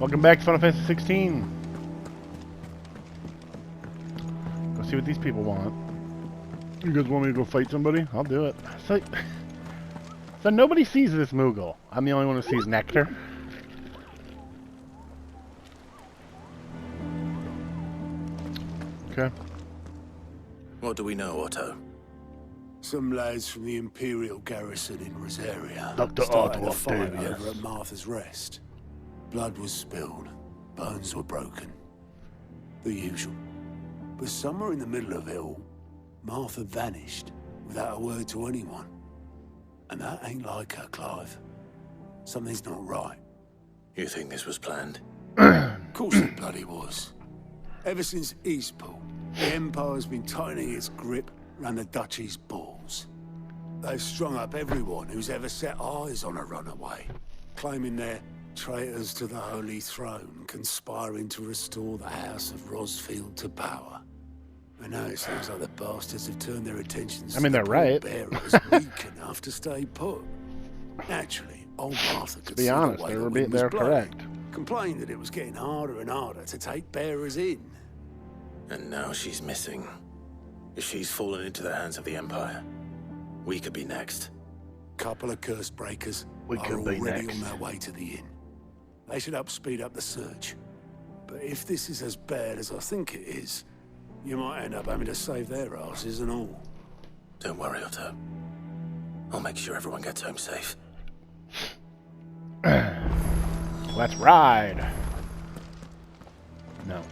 Welcome back to Final Fantasy 16. Go see what these people want. You guys want me to go fight somebody? I'll do it. So nobody sees this Moogle. I'm the only one who sees Nectar. Okay. What do we know, Otto? Some lads from the Imperial garrison in Rosaria Dr. started a Otto fight Octavius. over at Martha's Rest. Blood was spilled, bones were broken. The usual. But somewhere in the middle of it all, Martha vanished without a word to anyone. And that ain't like her, Clive. Something's not right. You think this was planned? Of course it bloody was. Ever since Eastpool, the Empire's been tightening its grip around the Duchy's balls. They've strung up everyone who's ever set eyes on a runaway, claiming they're traitors to the Holy Throne, conspiring to restore the House of Rosfield to power. And now it seems like the bastards have turned their attentions I mean, to they're the right. bearers weak enough to stay put. Naturally, old Martha could To be see honest, the way they the were wind was they're blowing, correct. complained that it was getting harder and harder to take bearers in. And now she's missing. If she's fallen into the hands of the Empire, we could be next. Couple of curse breakers We are could be already next. on their way to the inn. They should speed up the search. But if this is as bad as I think it is, you might end up having to save their asses and all. Don't worry, Otto. I'll make sure everyone gets home safe. Let's ride. No.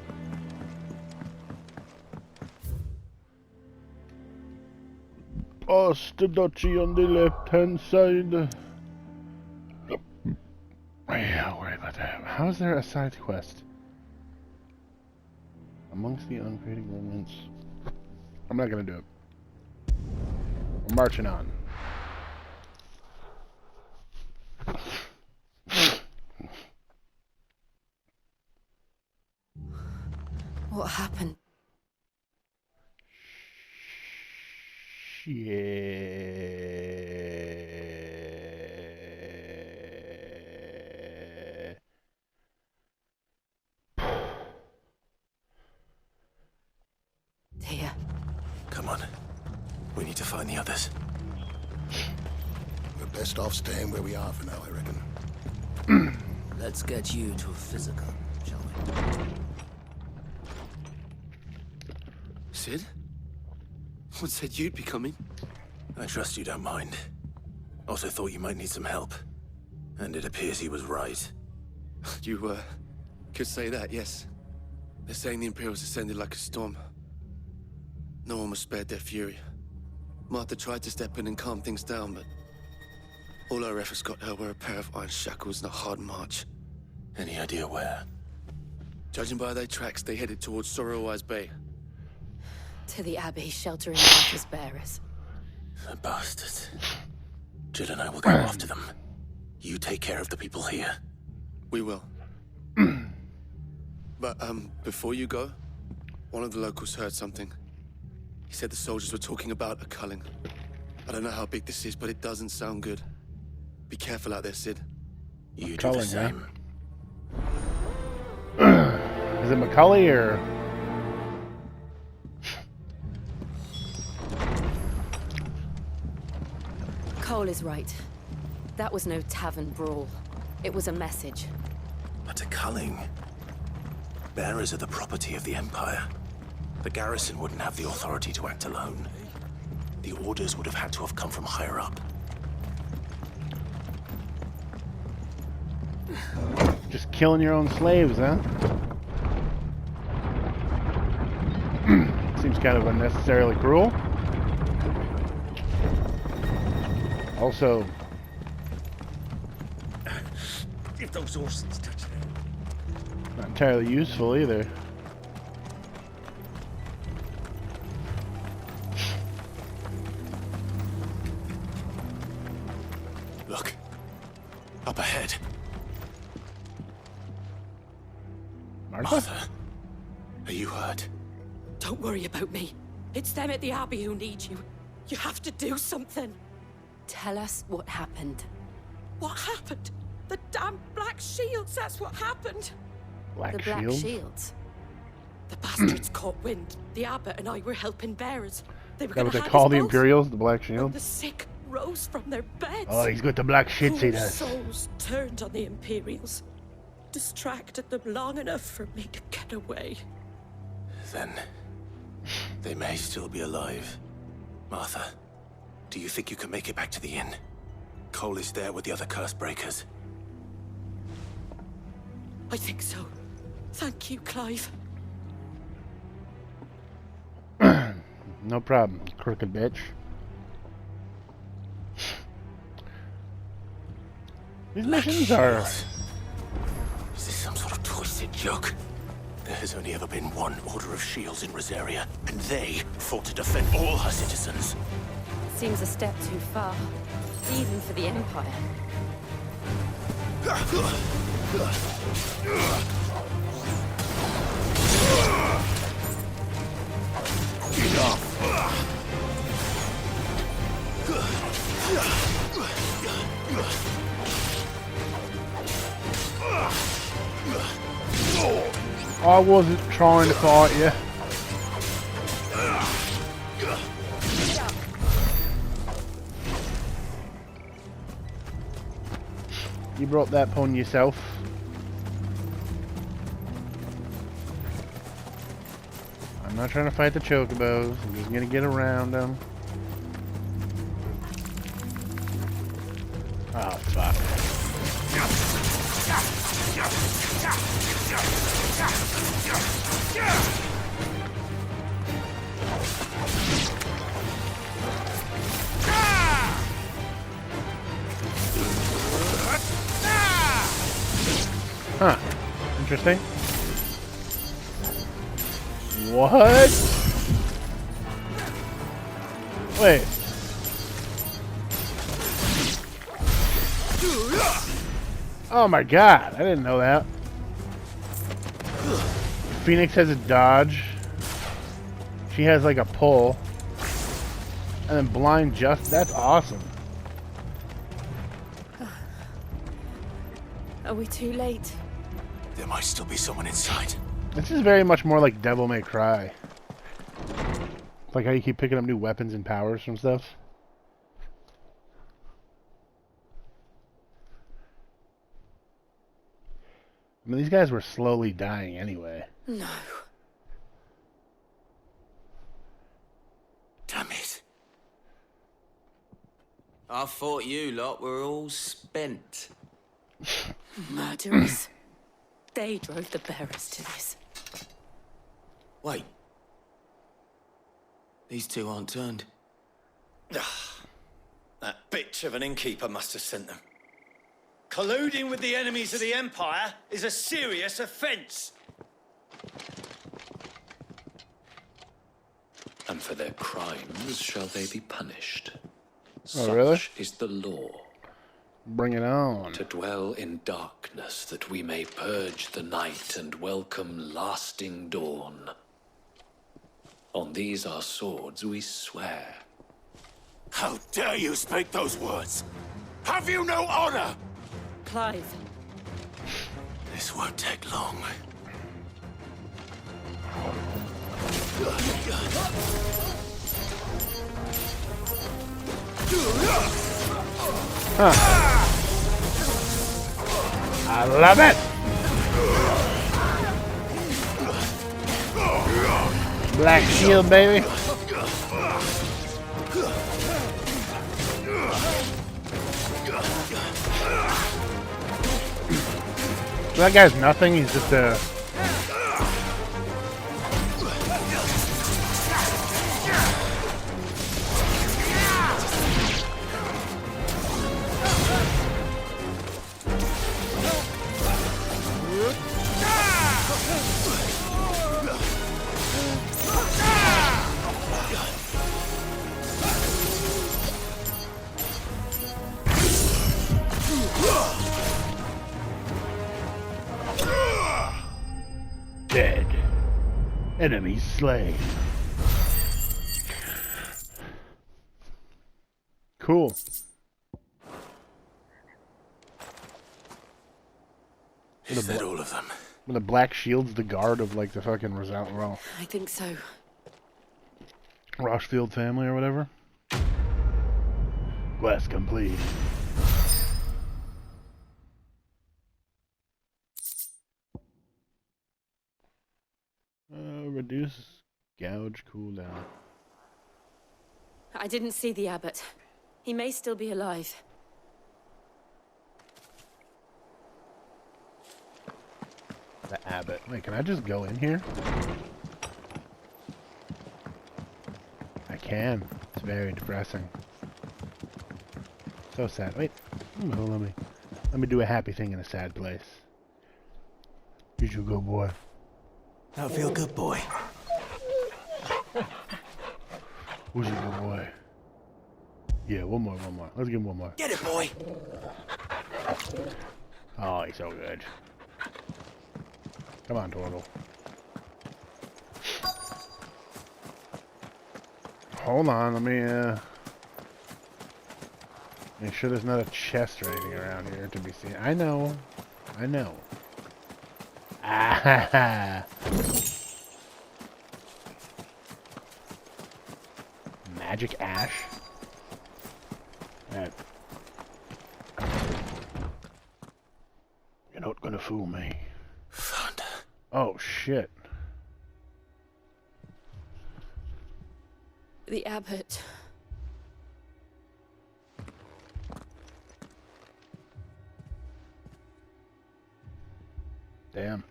Past the duchy on the left-hand side. Yeah, I'll worry about that. How is there a side quest? Amongst the uncreated remnants. I'm not gonna do it. We're marching on. What happened? Shit. Tia. Come on. We need to find the others. We're best off staying where we are for now, I reckon. Let's get you to a physical, shall we? Sid? What said you'd be coming? I trust you don't mind. Also thought you might need some help. And it appears he was right. You, could say that, yes. They're saying the Imperials descended like a storm. No one was spared their fury. Martha tried to step in and calm things down, but all our efforts got her were a pair of iron shackles and a hard march. Any idea where? Judging by their tracks, they headed towards Sorrowwise Bay. To the Abbey, sheltering Martha's bearers. The bastards. Jill and I will go after them. You take care of the people here. We will. But, before you go, one of the locals heard something. He said the soldiers were talking about a culling. I don't know how big this is, but it doesn't sound good. Be careful out there, Sid. You do the Culling, same. Is it Macaulay or... Cole is right. That was no tavern brawl. It was a message. But a culling. Bearers are the property of the Empire. The garrison wouldn't have the authority to act alone. The orders would have had to have come from higher up. Just killing your own slaves, huh? Seems kind of unnecessarily cruel. Also, If those horses touch them. not entirely useful either. Look. Up ahead. Martha? Martha. Are you hurt? Don't worry about me. It's them at the Abbey who need you. You have to do something. Tell us what happened. What happened? The damn Black Shields, that's what happened. Black The Black Shield? Shields. The bastards caught wind. The abbot and I were helping bearers. They were Is that going what to they have call us the both. Imperials? The Black When Shield? the sick rose from their beds. Oh, he's got the black shits, he Poor does. souls turned on the Imperials. Distracted them long enough for me to get away. Then they may still be alive. Martha, do you think you can make it back to the inn? Cole is there with the other curse breakers. I think so. Thank you, Clive. No problem, crooked bitch. These missions are... Is this some sort of twisted joke? There has only ever been one Order of Shields in Rosaria, and they fought to defend all her citizens. Seems a step too far, even for the Empire. I wasn't trying to fight you. You brought that upon yourself. I'm not trying to fight the chocobos. I'm just gonna get around them. Oh, fuck. Huh. Interesting. What? Wait. Oh my god, I didn't know that. Phoenix has a dodge. She has like a pull. And then blind just, that's awesome. Are we too late? There might still be someone inside. This is very much more like Devil May Cry. Like how you keep picking up new weapons and powers from stuff. I mean, these guys were slowly dying anyway. No. Damn it. I thought you lot were all spent. Murderers. They drove the bearers to this. Wait. These two aren't turned. That bitch of an innkeeper must have sent them. Colluding with the enemies of the Empire is a serious offense. And for their crimes shall they be punished. Oh, really? Such is the law. Bring it on. To dwell in darkness that we may purge the night and welcome lasting dawn. On these our swords we swear. How dare you speak those words? Have you no honor? Clive. This won't take long. Huh. I love it! Black Shield, baby. So that guy's nothing, he's just a... Dead. Enemy slain. Cool. Is that all of them? When the black shield's the guard of like the fucking Rosal I think so. Roshfield family or whatever. Quest complete. Reduce gouge cooldown. I didn't see the abbot. He may still be alive. The abbot. Wait, can I just go in here? I can. It's very depressing. So sad. Wait. Oh, let me do a happy thing in a sad place. You should go, boy. I feel good, boy. Who's a good boy? Yeah, one more. Let's give him one more. Get it, boy. Oh, he's so good. Come on, Turtle. Hold on, let me, make sure there's not a chest or anything around here to be seen. I know. Ah, magic ash. That. You're not gonna fool me. Found. Oh shit. The abbot. Damn.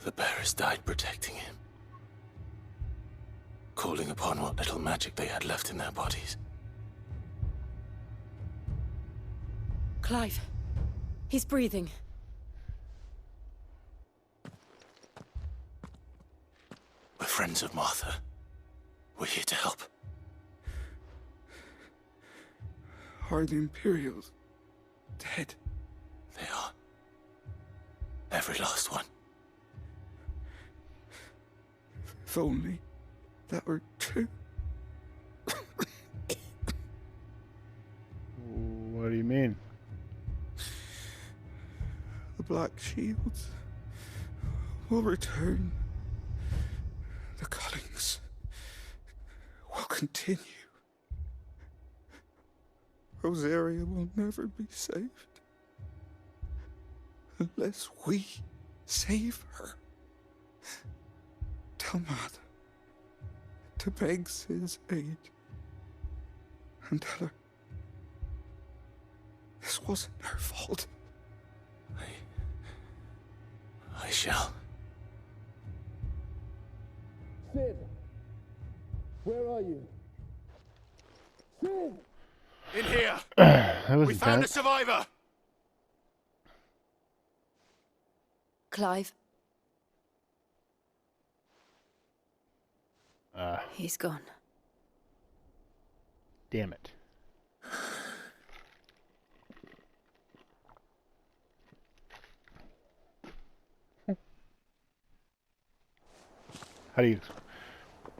The bearers died protecting him. Calling upon what little magic they had left in their bodies. Clive. He's breathing. We're friends of Martha. We're here to help. Are the Imperials dead? They are. Every last one. If only that were true. What do you mean? The Black Shields will return. The cullings will continue. Rosaria will never be saved unless we save her. Tell Martha to beg Sid's aid and tell her this wasn't her fault. I shall. Sid, where are you? Sid! In here! That was We found a intense. survivor! Clive. He's gone. Damn it. How do you...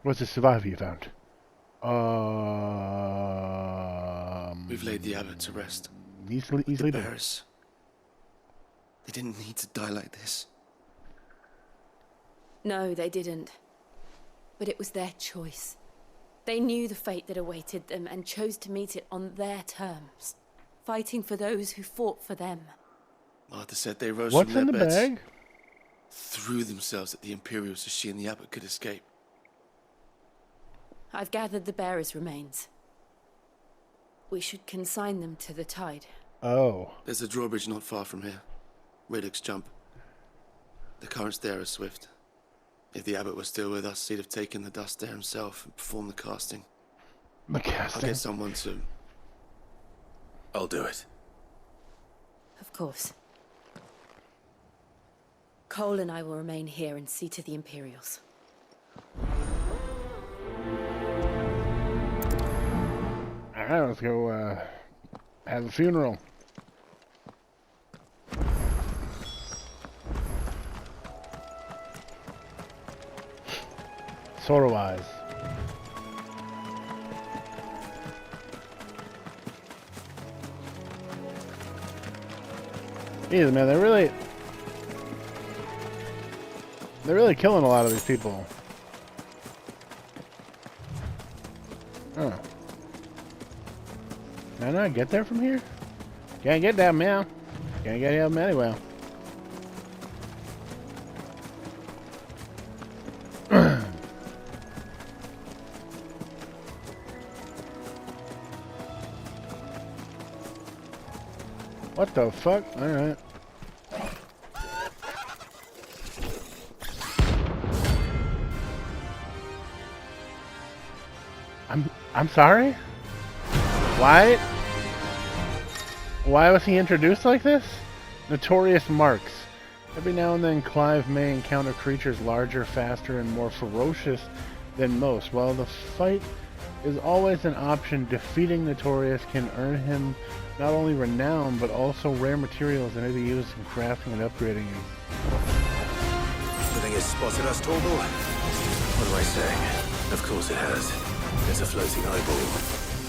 What's the survivor you found? We've laid the abbot to rest. He's The leading. bearers. They didn't need to die like this. No, they didn't. But it was their choice. They knew the fate that awaited them and chose to meet it on their terms, fighting for those who fought for them. Martha said they rose What's from in their the beds, bag? threw themselves at the Imperials so she and the abbot could escape. I've gathered the bearers' remains. We should consign them to the tide. Oh. There's a drawbridge not far from here. Riddick's Jump. The currents there are swift. If the abbot was still with us, he'd have taken the dust there himself and performed the casting. The I'll casting. get someone to... I'll do it. Of course. Cole and I will remain here and see to the Imperials. Alright, let's go, have a funeral. Sorrow-wise. Jeez, man, they're really killing a lot of these people. Oh. Can I not get there from here? Can't get down, man. Can't get him anyway. What the fuck? Alright. I'm sorry? Why was he introduced like this? Notorious marks. Every now and then Clive may encounter creatures larger, faster, and more ferocious than most. While the fight is always an option, defeating Notorious can earn him not only renown, but also rare materials that may be used in crafting and upgrading him. The thing has spotted us, Torgal? What am I saying? Of course it has. It's a floating eyeball.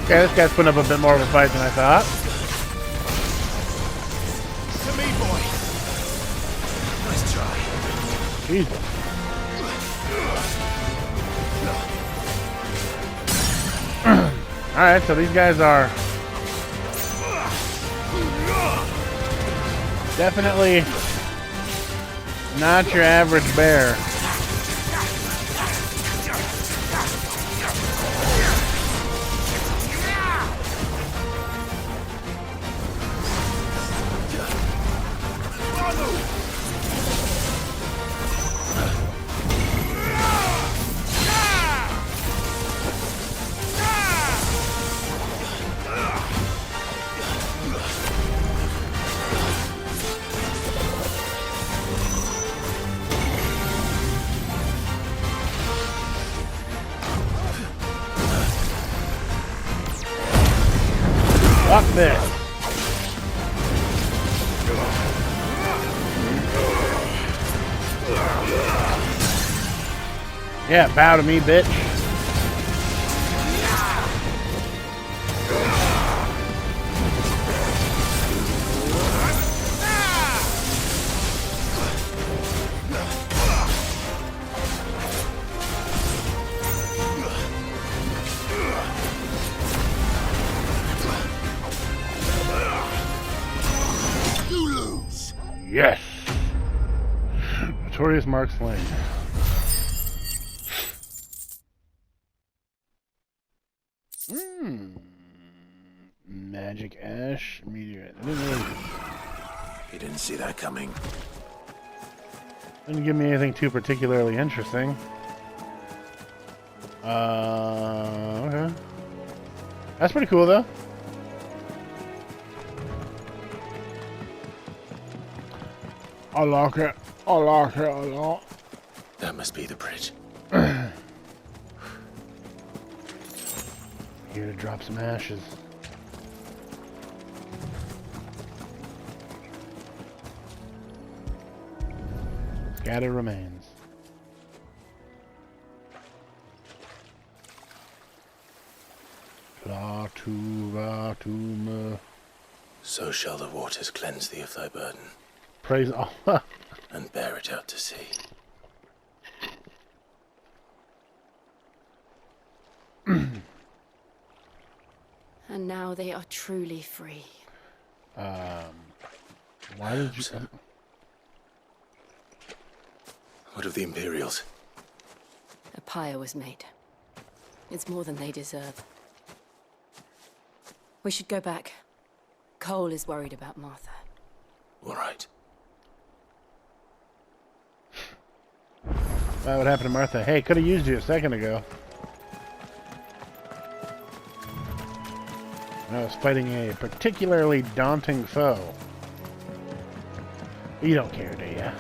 Okay, this guy's putting up a bit more of a fight than I thought. To me, boy. Nice try. Jesus. Alright, so these guys are definitely not your average bear. Fuck this. Yeah, bow to me, bitch. Yes! Notorious Mark slain. Magic ash meteorite. You didn't see that coming. Didn't give me anything too particularly interesting. Okay. That's pretty cool though. I like it. I like it a lot. That must be the bridge. Here to drop some ashes. Scatter remains. So shall the waters cleanse thee of thy burden. Praise Allah. And bear it out to sea. And now they are truly free. Why did you... What of the Imperials? A pyre was made. It's more than they deserve. We should go back. Cole is worried about Martha. All right. What happened to Martha? Hey, could have used you a second ago. I was fighting a particularly daunting foe. You don't care, do ya?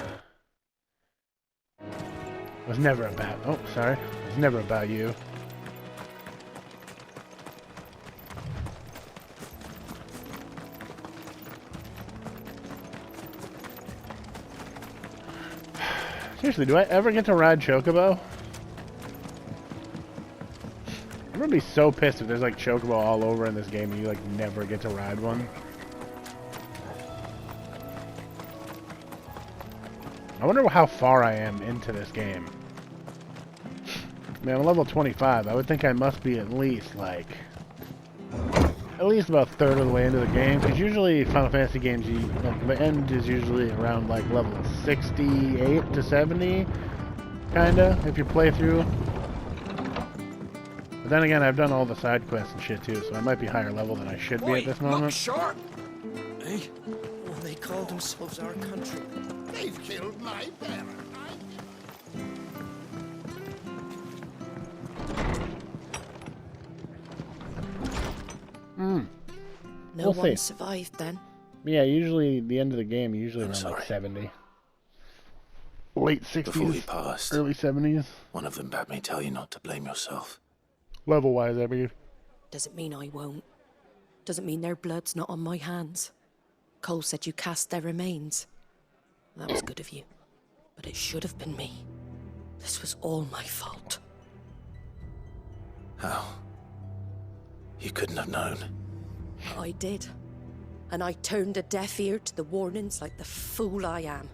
It was never about... Oh, sorry. It was never about you. Seriously, do I ever get to ride Chocobo? I'm gonna be so pissed if there's like Chocobo all over in this game and you like never get to ride one. I wonder how far I am into this game. I mean, I'm level 25. I would think I must be at least like... at least about a third of the way into the game. Because usually Final Fantasy games, like, the end is usually around like level 68 to 70. Kinda, if you play through. But then again, I've done all the side quests and shit too, so I might be higher level than I should be at this moment. Look sharp! Hey, well, they call themselves our country. They've killed my parent. No one survived then. Yeah, usually the end of the game, usually around like 70. Late 60s, Before we passed, early 70s. one of them bade me tell you not to blame yourself. Level-wise, I mean. Doesn't mean I won't. Doesn't mean their blood's not on my hands. Cole said you cast their remains. That was good of you. But it should have been me. This was all my fault. How? You couldn't have known. I did. And I turned a deaf ear to the warnings like the fool I am.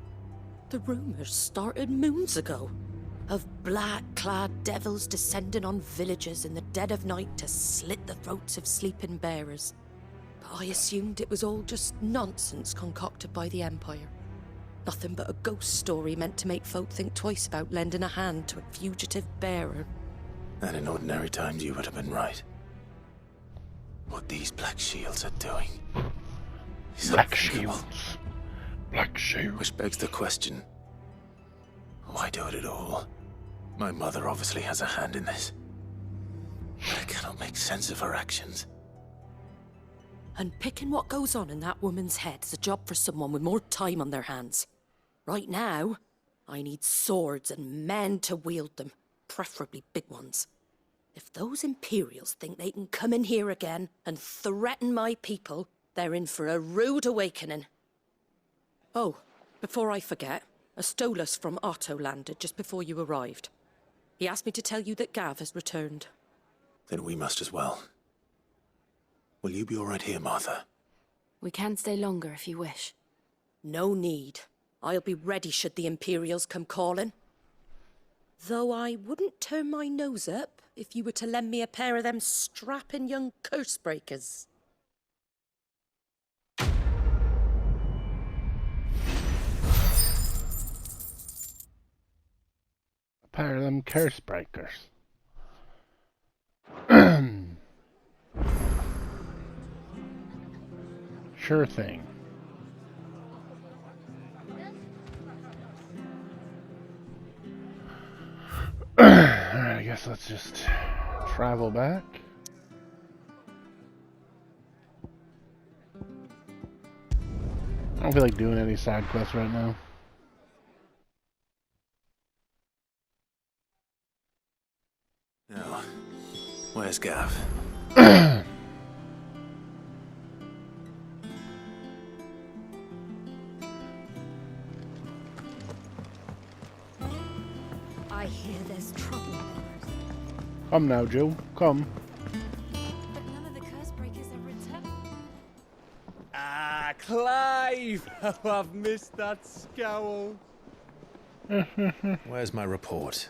The rumors started moons ago. Of black-clad devils descending on villages in the dead of night to slit the throats of sleeping bearers. But I assumed it was all just nonsense concocted by the Empire. Nothing but a ghost story meant to make folk think twice about lending a hand to a fugitive bearer. And in ordinary times you would have been right. What these Black Shields are doing is Black unthinkable. Shields. Black Shields. Which begs the question, why do it at all? My mother obviously has a hand in this. But I cannot make sense of her actions. And picking what goes on in that woman's head is a job for someone with more time on their hands. Right now, I need swords and men to wield them, preferably big ones. If those Imperials think they can come in here again and threaten my people, they're in for a rude awakening. Oh, before I forget, a Stolas from Otto landed just before you arrived. He asked me to tell you that Gav has returned. Then we must as well. Will you be all right here, Martha? We can stay longer if you wish. No need. I'll be ready should the Imperials come calling. Though I wouldn't turn my nose up if you were to lend me a pair of them strapping young curse breakers. A pair of them curse breakers. Sure thing. Alright, I guess let's just travel back. I don't feel like doing any side quests right now. No. Where's Gav? I hear there's trouble. Come now, Joe. Come. But none of the curse breakers have returned. Ah, Clive! Oh, I've missed that scowl. Where's my report?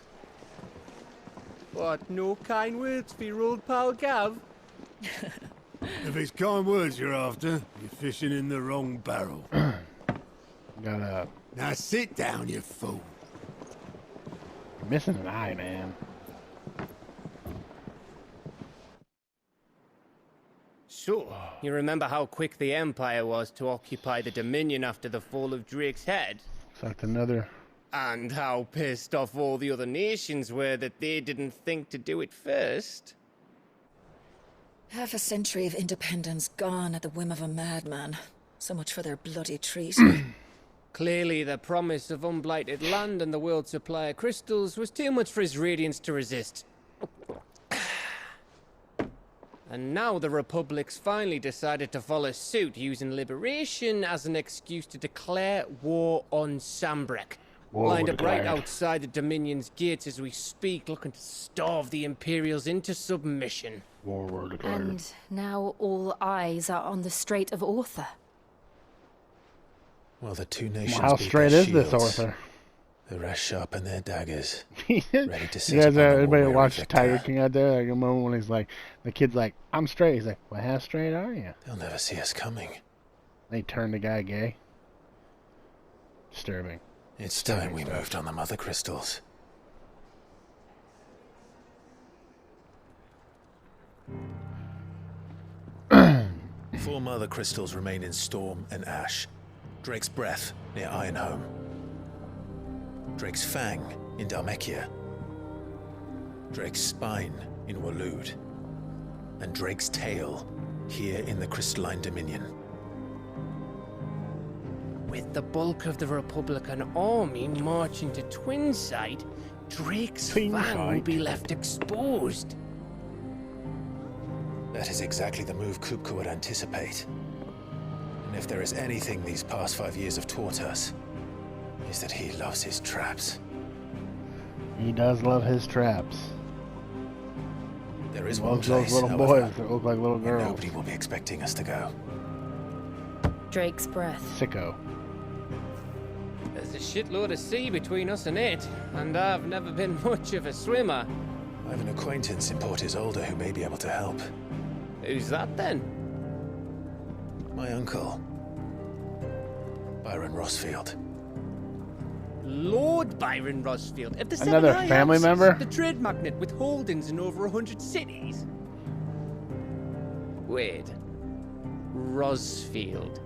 What, no kind words for your old pal Gav? If it's kind words you're after, you're fishing in the wrong barrel. Got Now sit down, you fool. missing an eye, man. So, you remember how quick the Empire was to occupy the Dominion after the fall of Drake's Head? It's like another And how pissed off all the other nations were that they didn't think to do it first. Half a century of independence gone at the whim of a madman. So much for their bloody treat. Clearly, the promise of unblighted land and the world's supply of crystals was too much for his radiance to resist. And now the Republic's finally decided to follow suit, using liberation as an excuse to declare war on Sambrek. Lined up right outside the Dominion's gates as we speak, looking to starve the Imperials into submission. War were declared. And now all eyes are on the Strait of Arthur. Well, the two nations How beat straight their is this, shields. Arthur? The rest sharpen their daggers, You ready to sit guys, upon the everybody warrior watch victor. Tiger King out there? Like a moment when he's like, the kid's like, I'm straight. He's like, well, how straight are you? They'll never see us coming. They turned the guy gay. Disturbing. It's time we moved on the mother crystals. Four mother crystals remain in Storm and Ash. Drake's Breath near Ironhome. Drake's Fang in Dhalmekia. Drake's Spine in Waloed. And Drake's Tail here in the Crystalline Dominion. With the bulk of the Republican army marching to Twinside, Drake's Fang will be left exposed. That is exactly the move Kupka would anticipate. And if there is anything these past 5 years have taught us, is that he loves his traps. He does love his traps. There is He one loves place, those little however, boys that look like little where girls. nobody will be expecting us to go. Drake's Breath. Sicko. There's a shitload of sea between us and it, and I've never been much of a swimmer. I have an acquaintance in Port Isolde who may be able to help. Who's that then? My uncle, Byron Rossfield. Lord Byron Rossfield of the Another Seven High family Houses, member? the trade magnate with holdings in over 100 cities. Wait, Rossfield.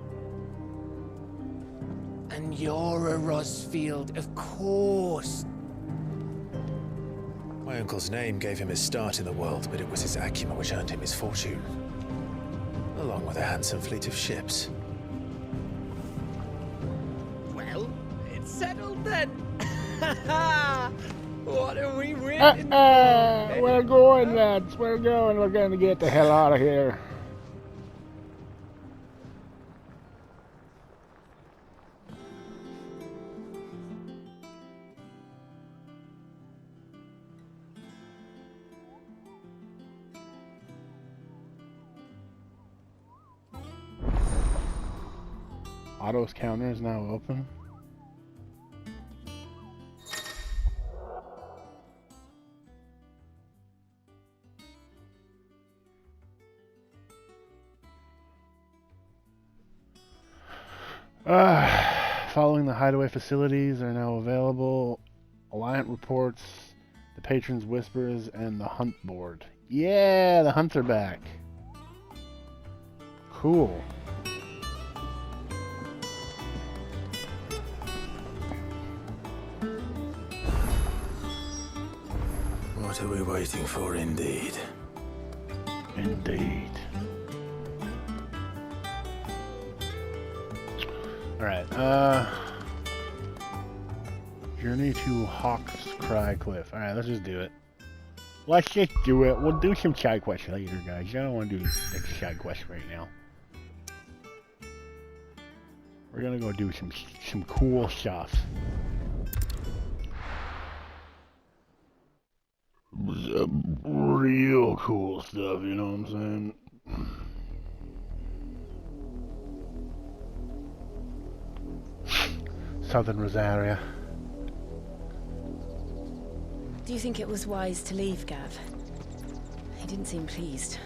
And you're a Rossfield, of course. My uncle's name gave him his start in the world, but it was his acumen which earned him his fortune. Along with a handsome fleet of ships. Well, it's settled then. What are we waiting for? We're going, lads. We're going. We're going to get the hell out of here. Otto's counter is now open. Following the hideaway facilities are now available. Alliant reports, the Patron's Whispers, and the Hunt board. Yeah, the hunts are back. Cool. What are we waiting for, indeed? Indeed. Alright, Journey to Hawk's Cry Cliff. Alright, let's just do it. Let's just do it. We'll do some side quests later, guys. I don't want to do this side quest right now. We're gonna go do some cool stuff. Some real cool stuff, you know what I'm saying? Southern Rosaria. Do you think it was wise to leave, Gav? He didn't seem pleased.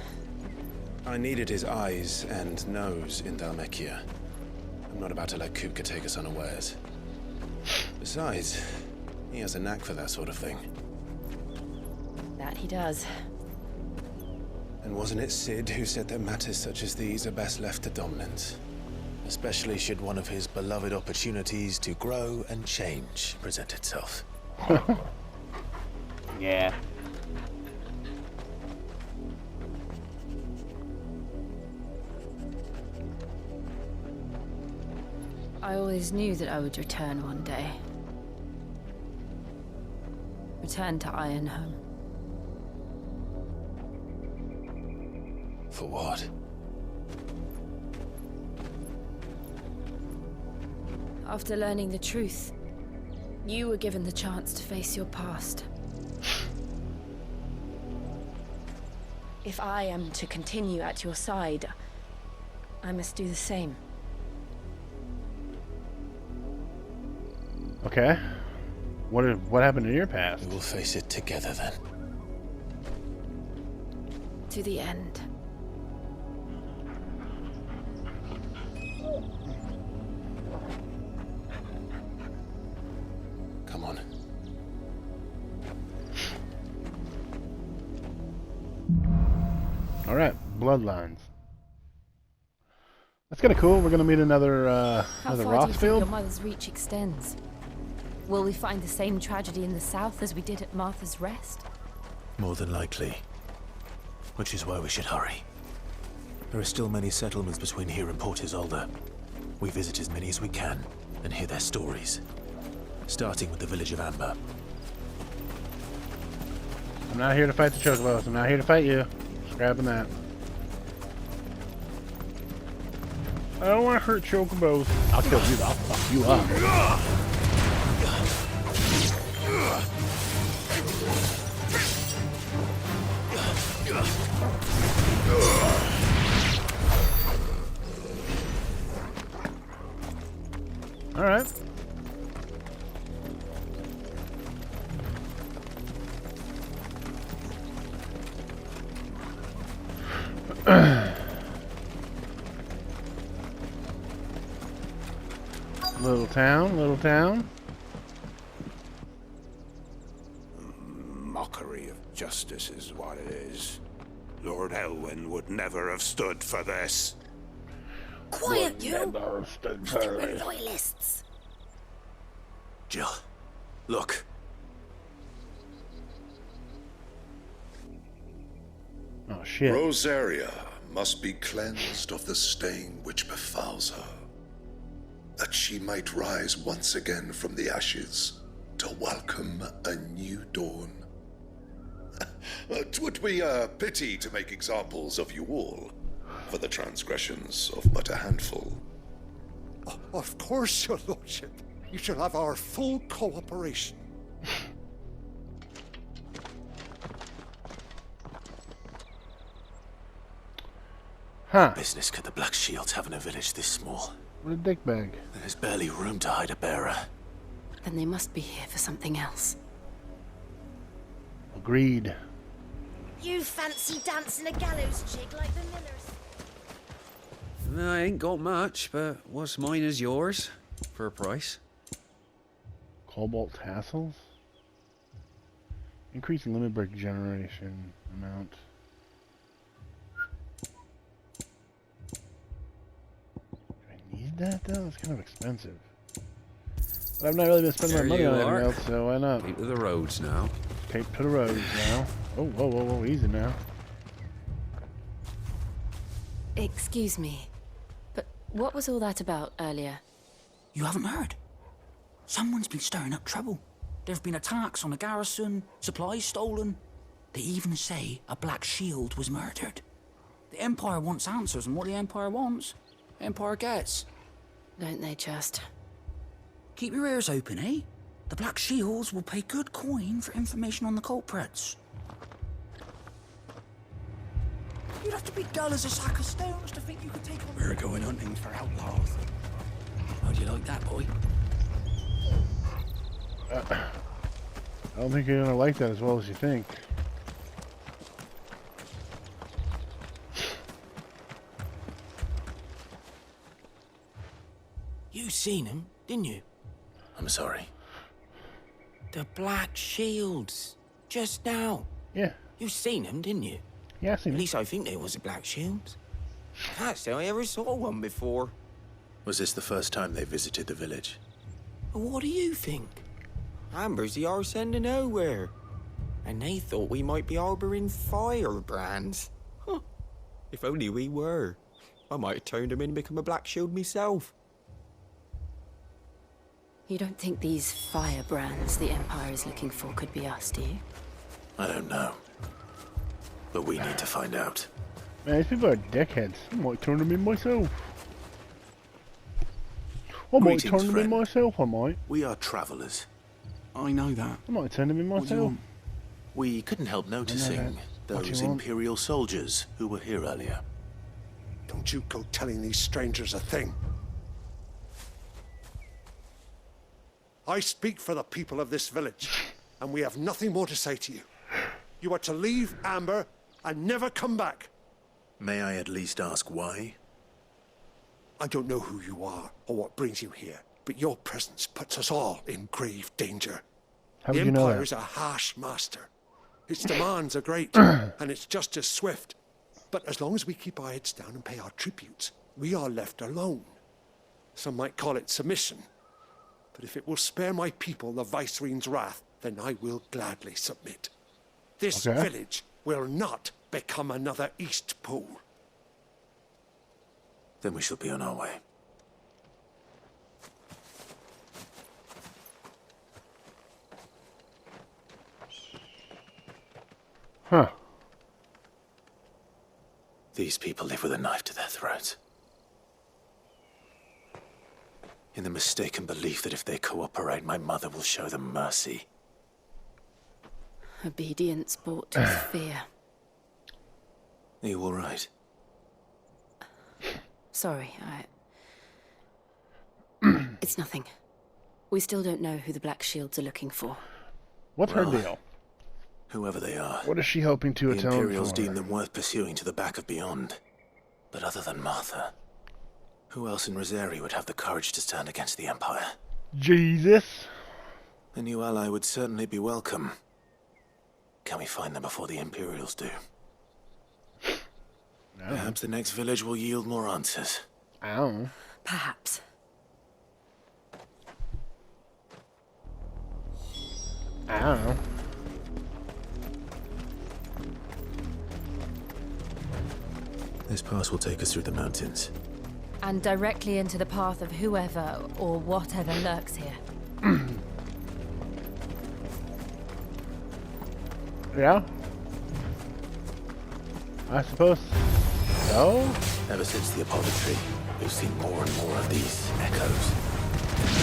I needed his eyes and nose in Dhalmekia. I'm not about to let Kupka take us unawares. Besides, he has a knack for that sort of thing. That he does. And wasn't it Sid who said that matters such as these are best left to dominance? A Especially should one of his beloved opportunities to grow and change present itself. Yeah. I always knew that I would return one day. Return to Ironhome. For what? After learning the truth, you were given the chance to face your past. If I am to continue at your side, I must do the same. Okay. What happened in your past? We will face it together then. To the end. Come on. All right, bloodlines. That's kind of cool. We're gonna meet another How another far do you think your Rossfield. mother's reach extends? Will we find the same tragedy in the south as we did at Martha's Rest? More than likely. Which is why we should hurry. There are still many settlements between here and Port Isolde. We visit as many as we can and hear their stories. Starting with the village of Amber. I'm not here to fight the Chocobos. I'm not here to fight you. Just grabbing that. I don't want to hurt Chocobos. I'll kill you. I'll fuck you up. All right. Little town, little town. Mockery of justice is what it is. Lord Elwyn would never have stood for this. Quiet, you! Stood They were royalists. Jill, look. Oh shit. Rosaria must be cleansed of the stain which befouls her, that she might rise once again from the ashes to welcome a new dawn. 'Twould be a pity to make examples of you all, for the transgressions of but a handful. Of course, your lordship. You shall have our full cooperation. Huh. Business could the Black Shields have in a village this small? What a dick bag. There's barely room to hide a bearer. Then they must be here for something else. Agreed. You fancy dancing a gallows jig like the millers? I ain't got much, but what's mine is yours, for a price. Cobalt tassels? Increase limit break generation amount. Do I need that though? It's kind of expensive. But I've not really been spending my money on anything else, so why not? Tape to the roads now. Tape to the roads now. Oh, whoa, whoa, whoa, easy now. Excuse me, but what was all that about earlier? You haven't heard? Someone's been stirring up trouble. There have been attacks on the garrison, supplies stolen. They even say a Black Shield was murdered. The Empire wants answers, and what the Empire wants, the Empire gets. Don't they just? Keep your ears open, eh? The Black Shields will pay good coin for information on the culprits. You'd have to be dull as a sack of stones to think you could take on... We're going hunting for outlaws. How do you like that, boy? I don't think you're gonna like that as well as you think. You seen him, didn't you? I'm sorry. The Black Shields. Just now. Yeah. You seen them, didn't you? Yeah, I seen At them. least I think there was a Black Shield. Can't say I ever saw one before. Was this the first time they visited the village? What do you think? Amber's the arse end of nowhere. And they thought we might be harboring firebrands. Huh. If only we were. I might have turned them in and become a Black Shield myself. You don't think these firebrands the Empire is looking for could be us, do you? I don't know. But we need to find out. Man, these people are dickheads. I might turn them in myself. I might Greetings, turn them in friend. myself, I might. We are travelers. I know that. I might turn them in What do you myself. want? We couldn't help noticing What do you those want? Imperial soldiers who were here earlier. Don't you go telling these strangers a thing. I speak for the people of this village, and we have nothing more to say to you. You are to leave Amber and never come back. May I at least ask why? I don't know who you are or what brings you here, but your presence puts us all in grave danger. How The would you know Empire that? is a harsh master. Its demands are great, and its justice swift. But as long as we keep our heads down and pay our tributes, we are left alone. Some might call it submission. But if it will spare my people the Viceroy's wrath, then I will gladly submit. This Okay. village will not become another East Pool. Then we shall be on our way. Huh. These people live with a knife to their throats. In the mistaken belief that if they cooperate, my mother will show them mercy. Obedience brought to fear. Are you all right? Sorry, It's nothing. We still don't know who the Black Shields are looking for. What's Well, her deal? Whoever they are, What is she hoping to the atone Imperials for? deem them worth pursuing to the back of beyond. But other than Martha, who else in Rosari would have the courage to stand against the Empire? Jesus. A new ally would certainly be welcome. Can we find them before the Imperials do? No. Perhaps the next village will yield more answers. I don't know. Perhaps. I don't know. This pass will take us through the mountains. And directly into the path of whoever or whatever lurks here. Yeah? I suppose so? Ever since the apothecary, we've seen more and more of these echoes.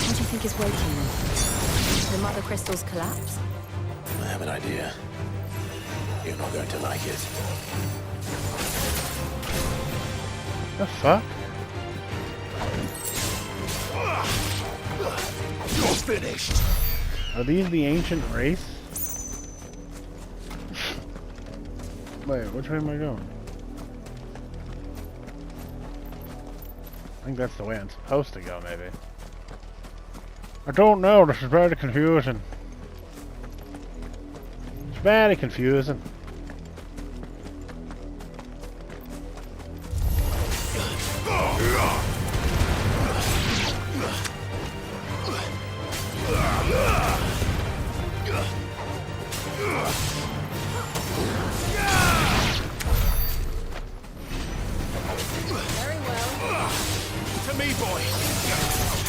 What do you think is waking them? The mother crystals collapse? I have an idea. You're not going to like it. The fuck? You're finished. Are these the ancient race? Wait, which way am I going? I think that's the way I'm supposed to go, maybe. I don't know, this is very confusing. It's very confusing. To me, boy.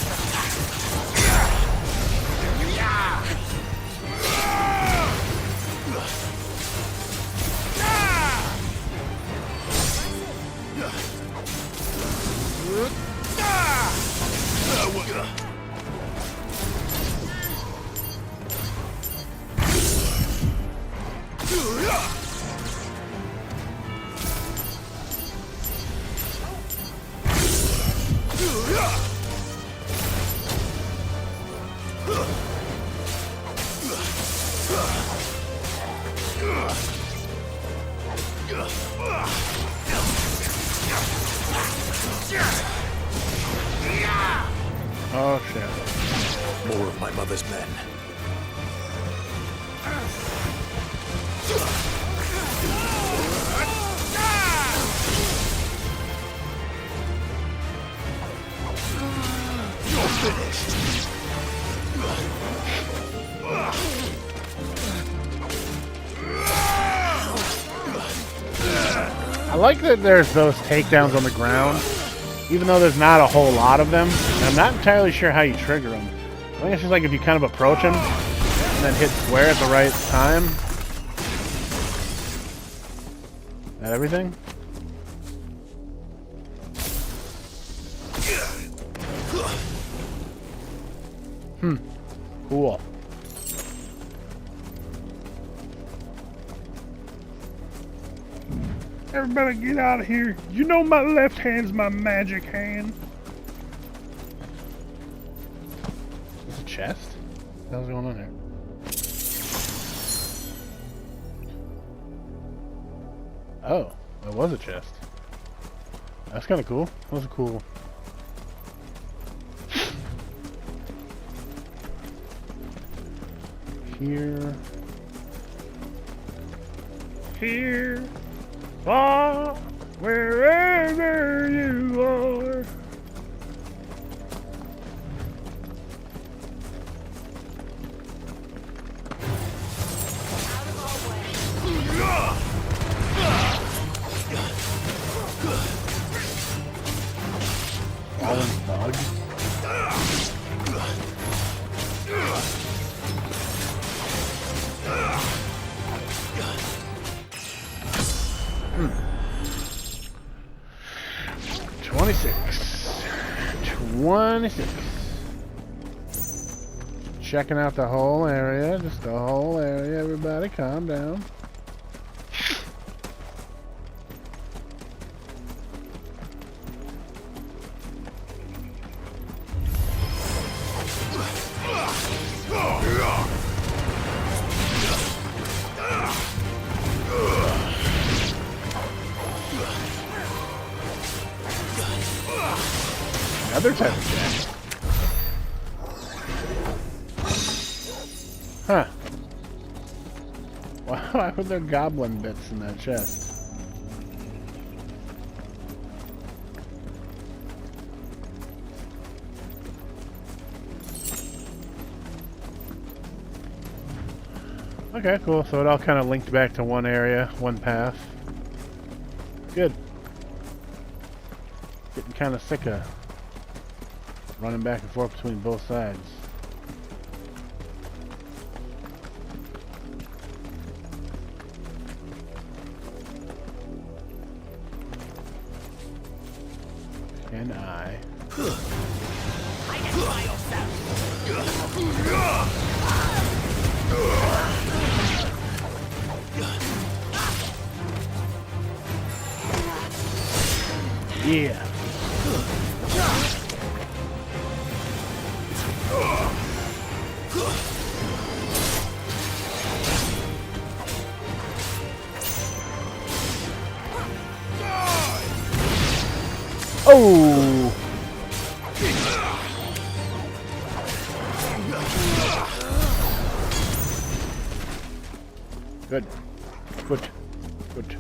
Oh shit. More of my mother's men. I like that there's those takedowns on the ground, even though there's not a whole lot of them. And I'm not entirely sure how you trigger them. I think it's just like if you kind of approach them and then hit square at the right time. That everything? Cool. Everybody get out of here. You know my left hand's my magic hand. Is this a chest? What the hell's going on here? Oh, that was a chest. That's kind of cool. That was cool. Here, far, wherever you are. Bug. Hmm. 26. Checking out the whole area, just the whole area. Everybody calm down. Another type of chest. Huh. Why were there goblin bits in that chest? Okay, cool. So it all kind of linked back to one area, one path. Good. Getting kind of sick of running back and forth between both sides. Can I? Identify yourself. Yeah. Oh! Good. Good. Good.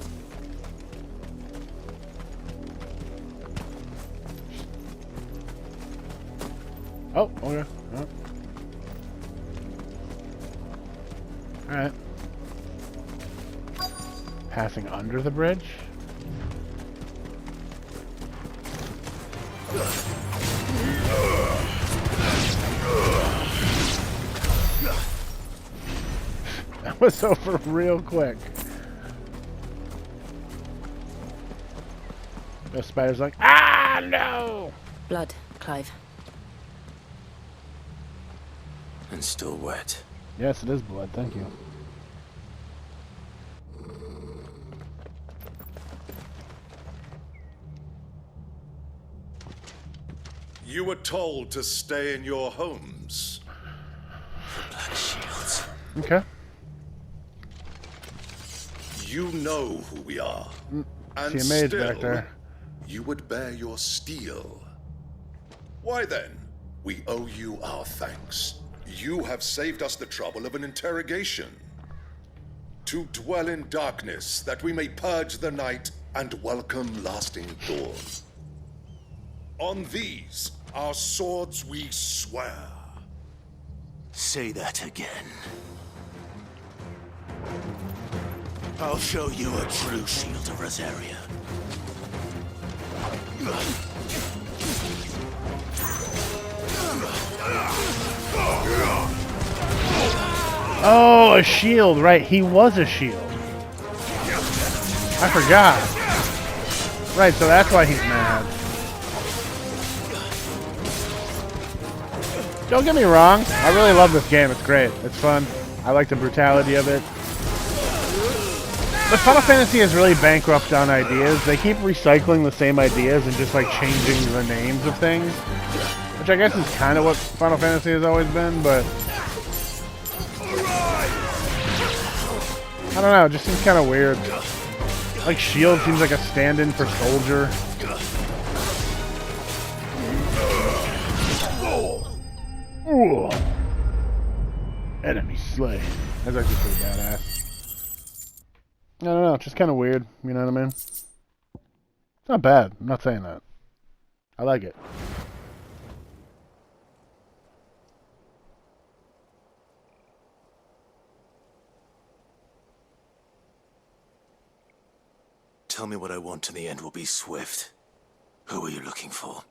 Oh, okay. Oh. Alright. Passing under the bridge? That was over real quick. The spider's like, ah, no! Blood, Clive. And still wet. Yes, it is blood, thank you. You were told to stay in your homes. The Black Shields. Okay. You know who we are. And See a mage still, back there. you would bear your steel. Why then, we owe you our thanks. You have saved us the trouble of an interrogation. To dwell in darkness, that we may purge the night and welcome lasting dawn. On these, our swords we swear. Say that again. I'll show you a true shield of Rosaria. Oh, a shield, right. He was a shield. I forgot. Right, so that's why he's mad. Don't get me wrong. I really love this game. It's great. It's fun. I like the brutality of it. But Final Fantasy is really bankrupt on ideas. They keep recycling the same ideas and just like changing the names of things. Which I guess is kind of what Final Fantasy has always been, but... I don't know, it just seems kind of weird. Like shield seems like a stand-in for soldier. Ooh. Enemy slain. That's actually pretty badass. I don't know, it's just kind of weird, you know what I mean? It's not bad, I'm not saying that. I like it. Tell me what I want and the end will be swift. Who are you looking for?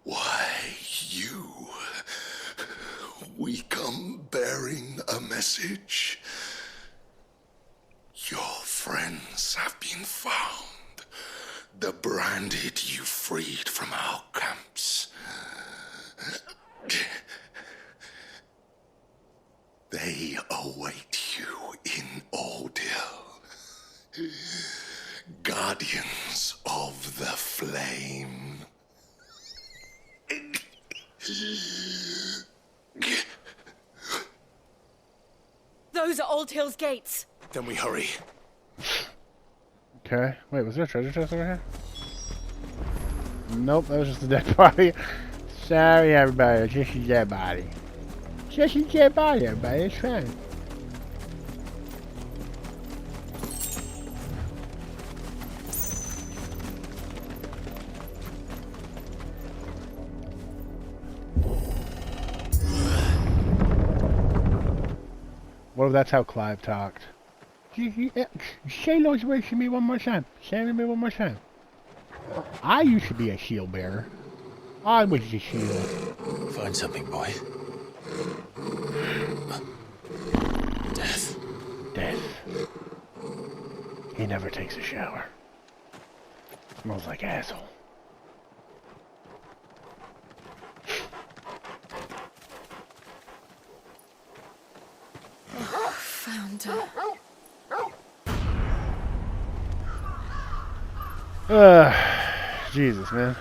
Why, you. We come bearing a message. Your friends have been found. The branded you freed from our camps. They await you in Ordeal. Guardians of the Flame. Those are Old Hill's gates. Then we hurry. Okay. Wait, was there a treasure chest over here? Nope, that was just a dead body. Sorry, everybody. It's just a dead body. Just a dead body, everybody. It's fine. What if that's how Clive talked? Say those words to me one more time. Say it to me one more time. I used to be a shield bearer. I was the shield. Find something, boy. Death. Death. He never takes a shower. Smells like asshole. Found her. Jesus, man.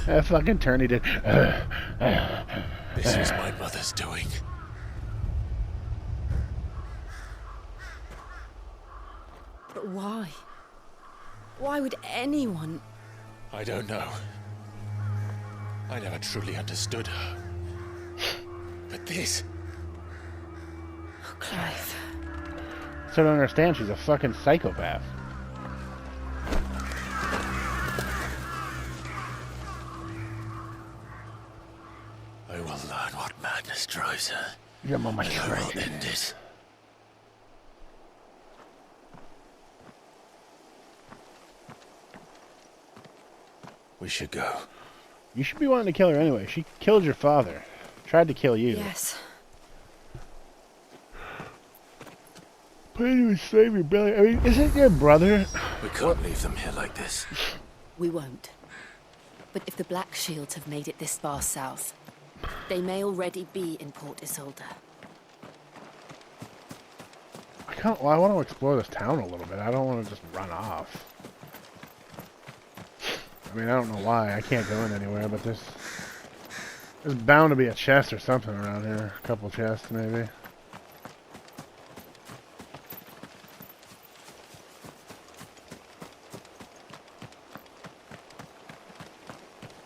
that fucking turn he did. This was my mother's doing. But why? Why would anyone? I don't know. I never truly understood her. But this... Oh, Clive. I don't understand. She's a fucking psychopath. I will learn what madness drives her. Your mama and I will end it. We should go. You should be wanting to kill her anyway. She killed your father. Tried to kill you. Yes. Please save your brother. I mean, isn't your brother? We can't leave them here like this. We won't. But if the Black Shields have made it this far south, they may already be in Port Isolde. Well, I want to explore this town a little bit. I don't want to just run off. I mean, I don't know why. I can't go in anywhere, but this... There's bound to be a chest or something around here. A couple chests, maybe.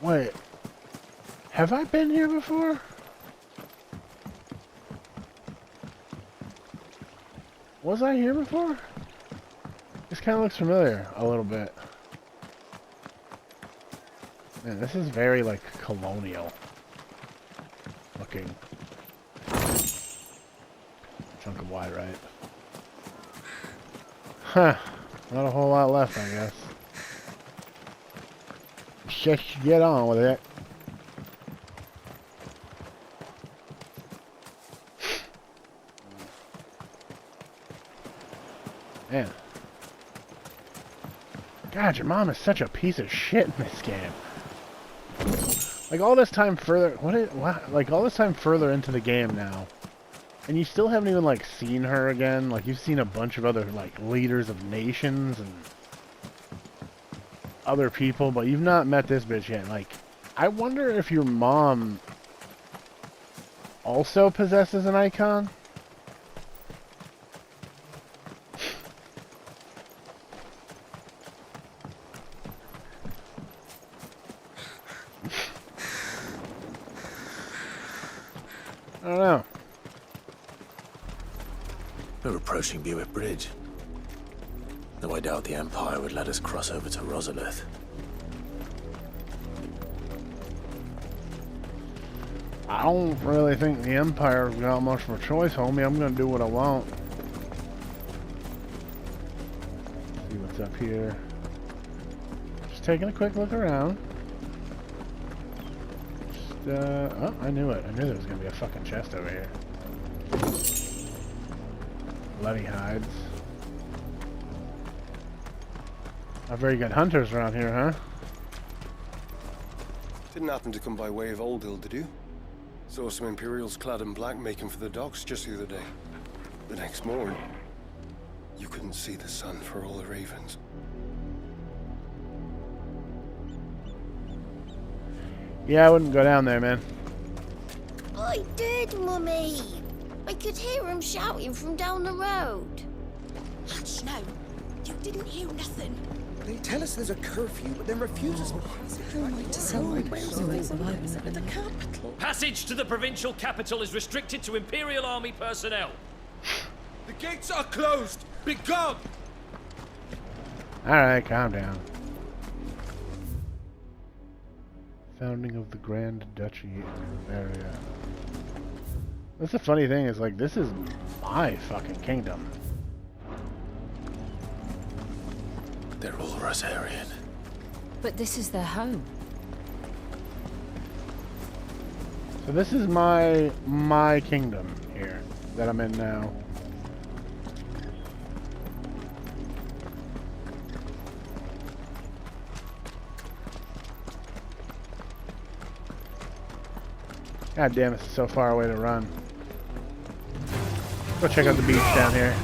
Wait. Have I been here before? Was I here before? This kind of looks familiar a little bit. Man, this is very, like, colonial looking. Chunk of wide right. Huh. Not a whole lot left, I guess. Just get on with it. Man. God, your mom is such a piece of shit in this game. Like all this time further, like all this time further into the game now, and you still haven't even like seen her again. Like you've seen a bunch of other like leaders of nations and other people, but you've not met this bitch yet. Like, I wonder if your mom also possesses an icon. I don't know. We're approaching Buick Bridge. Though I doubt the Empire would let us cross over to Rosalith. I don't really think the Empire's got much of a choice, homie. I'm gonna do what I want. See what's up here. Just taking a quick look around. Oh, I knew it. I knew there was gonna be a fucking chest over here. Bloody hides. Not very good hunters around here, huh? Didn't happen to come by way of Old Hill, did you? Saw some Imperials clad in black making for the docks just the other day. The next morning, you couldn't see the sun for all the ravens. Yeah, I wouldn't go down there, man. I did, Mummy. I could hear him shouting from down the road. Hush now. You didn't hear nothing. They tell us there's a curfew, but then refuse us the capital. Passage to the provincial capital is restricted to Imperial Army personnel. The gates are closed. Be gone. Alright, calm down. Founding of the Grand Duchy area. That's the funny thing is, like, this is my fucking kingdom. They're all Rosarian. But this is their home. So this is my kingdom here that I'm in now. God damn, it's so far away to run. Go check out the beach down here.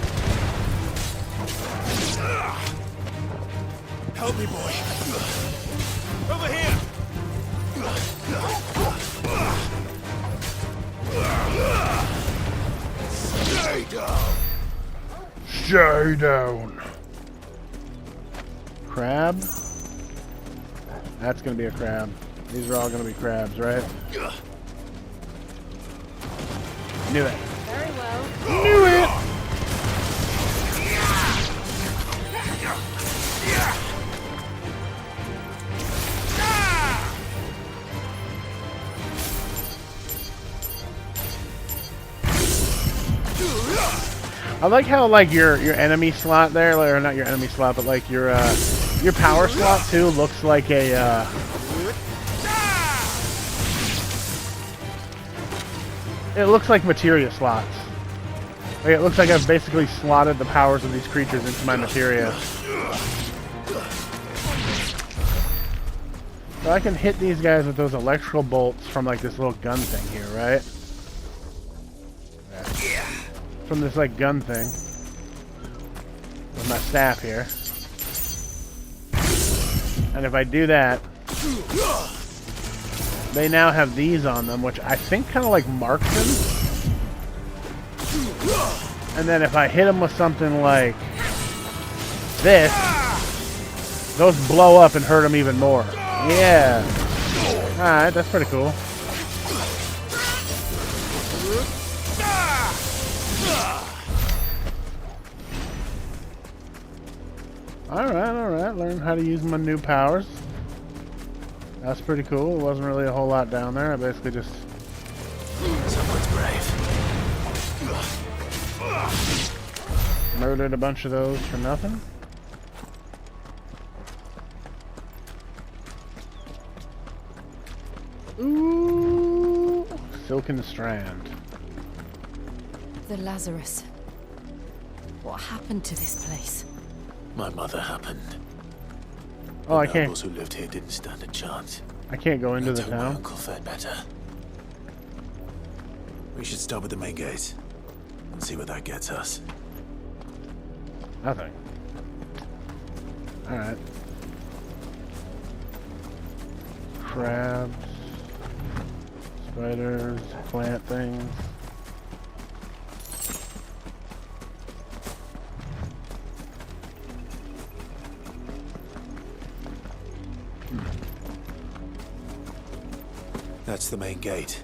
Help me, boy. Over here. Stay down. Stay down. Crab? That's gonna be a crab. These are all gonna be crabs, right? Knew it. Very well. Knew it! I like how like your enemy slot there, or not your enemy slot, but like your power slot too looks like a it looks like materia slots. Like, it looks like I've basically slotted the powers of these creatures into my materia. So I can hit these guys with those electrical bolts from like this little gun thing here, right? Yeah. From this like gun thing. With my staff here. And if I do that, they now have these on them, which I think kind of like mark them. And then if I hit them with something like this, those blow up and hurt them even more. Yeah. Alright, that's pretty cool. Alright. Learn how to use my new powers. That's pretty cool. It wasn't really a whole lot down there. I basically just... Someone's brave. murdered a bunch of those for nothing. Ooh, Silken Strand. The Lazarus. What happened to this place? My mother happened. Oh, I The can't. nobles who lived here didn't stand a chance. I can't go into the Until my town. uncle fared better. We should start with the main gate and see where that gets us. Nothing. Alright. Crabs. Spiders. Plant things. That's the main gate.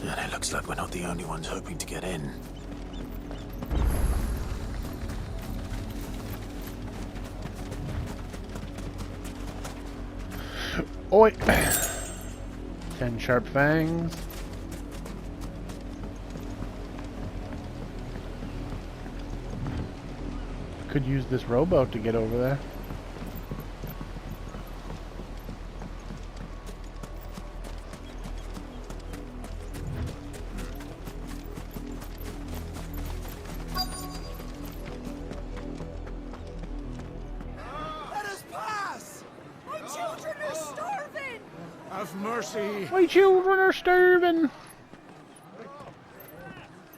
And it looks like we're not the only ones hoping to get in. Oi! 10 sharp fangs. Could use this rowboat to get over there. Let us pass! My children are starving! Have mercy. My children are starving!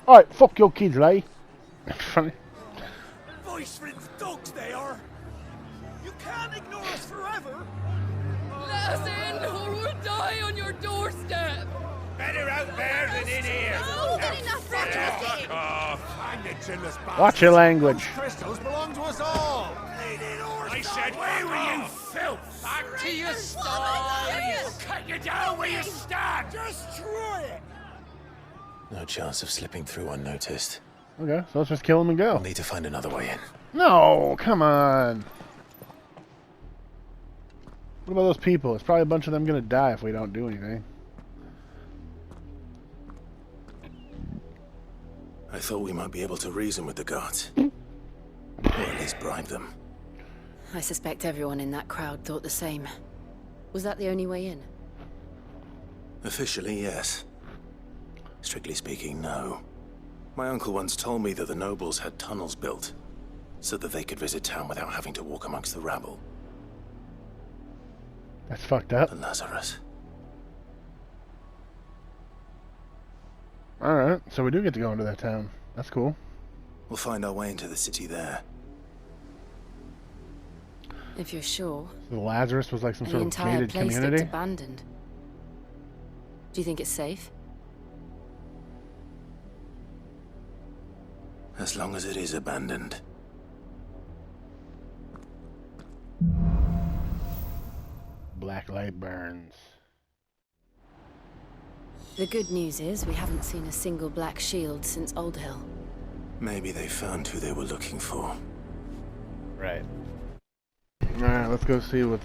Alright, fuck your kids, like. Funny. Voice-ridden dogs they are! You can't ignore us forever! Let us in, or we'll die on your doorstep! Better out there than in here! No, get enough Fuck off! And the chinless Watch your language. crystals belong to us all! I said, where were you, filth? Back to your stall! We'll cut you down where you stand! Destroy it! No chance of slipping through unnoticed. Okay, so let's just kill them and go. We'll need to find another way in. No, come on. What about those people? It's probably a bunch of them gonna die if we don't do anything. I thought we might be able to reason with the guards. Or at least bribe them. I suspect everyone in that crowd thought the same. Was that the only way in? Officially, yes. Strictly speaking, no. My uncle once told me that the nobles had tunnels built, so that they could visit town without having to walk amongst the rabble. That's fucked up. The Lazarus. Alright, so we do get to go into that town. That's cool. We'll find our way into the city there. If you're sure. So the Lazarus was like some The sort of entire gated place community? looked abandoned. Do you think it's safe? As long as it is abandoned. Black light burns. The good news is we haven't seen a single black shield since Old Hill. Maybe they found who they were looking for. Right. Alright, let's go see what's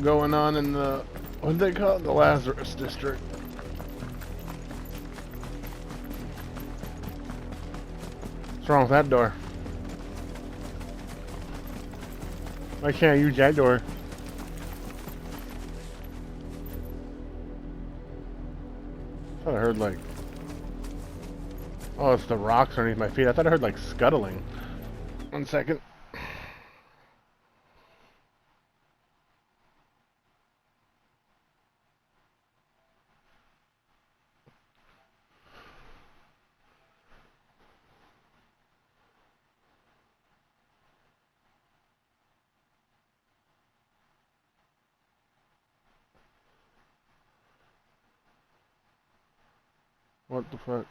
going on in the... what do they call it? The Lazarus District. What's wrong with that door? Why can't I use that door? I thought I heard like... oh, it's the rocks underneath my feet. I thought I heard like scuttling. 1 second. What the fuck?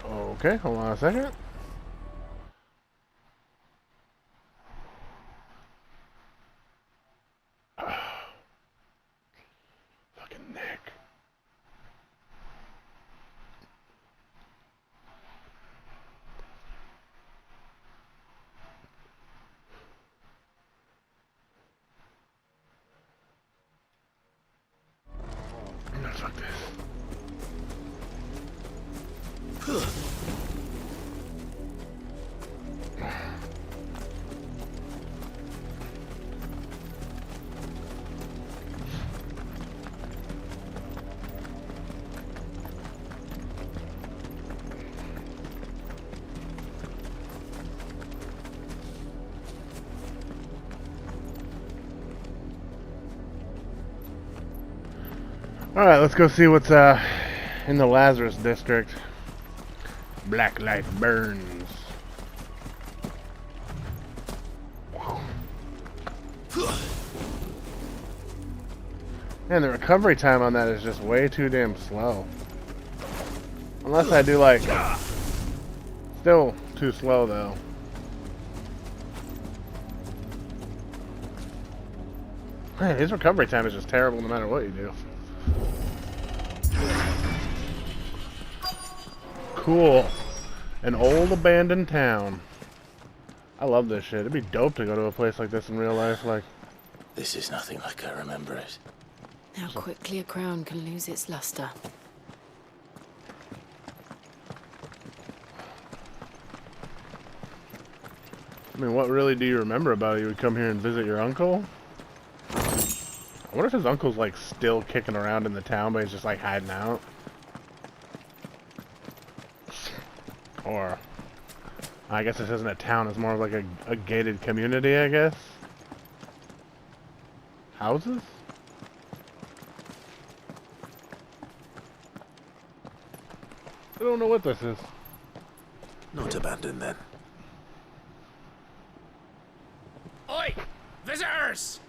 Okay, hold on a second. Fucking neck. No, fuck this. Alright, let's go see what's in the Lazarus district. Black light burns. Man, the recovery time on that is just way too damn slow. Unless I do like... Still too slow though. Man, his recovery time is just terrible no matter what you do. Cool. An old abandoned town. I love this shit. It'd be dope to go to a place like this in real life. Like, this is nothing like I remember it. How quickly a crown can lose its luster. I mean, what really do you remember about it? You would come here and visit your uncle? I wonder if his uncle's like still kicking around in the town, but he's just like hiding out. Or, I guess this isn't a town, it's more of like a gated community, I guess. Houses? I don't know what this is. Not abandoned then. Oi! Visitors!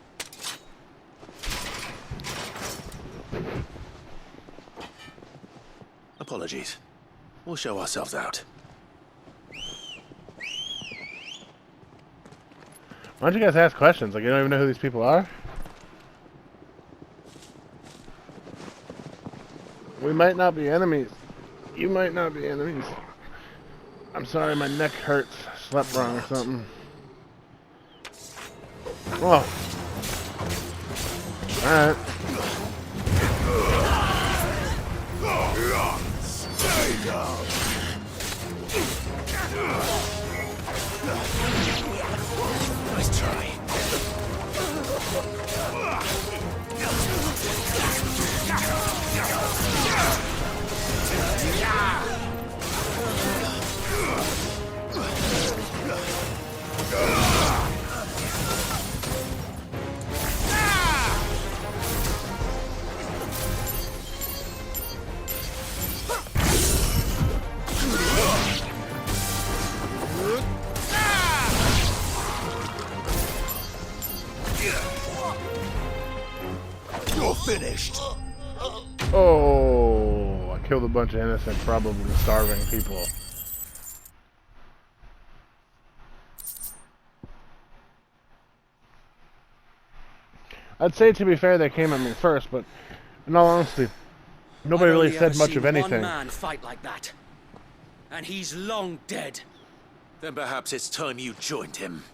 Apologies. We'll show ourselves out. Why don't you guys ask questions? Like, you don't even know who these people are? We might not be enemies. You might not be enemies. I'm sorry, my neck hurts. Slept wrong or something. Oh. Alright. Stay down. Nice try. You're finished. Oh, I killed a bunch of innocent, probably starving people. I'd say, to be fair, they came at me first, but in all honesty, nobody really said much of anything. One man fight like that, and he's long dead. Then perhaps it's time you joined him.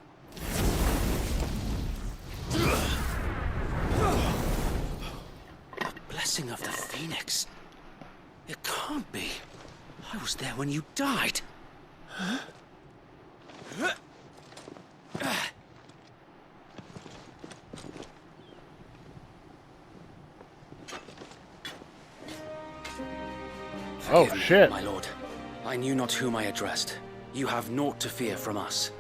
Blessing of the Phoenix. It can't be. I was there when you died. Huh? Oh, shit. My lord, I knew not whom I addressed. You have naught to fear from us.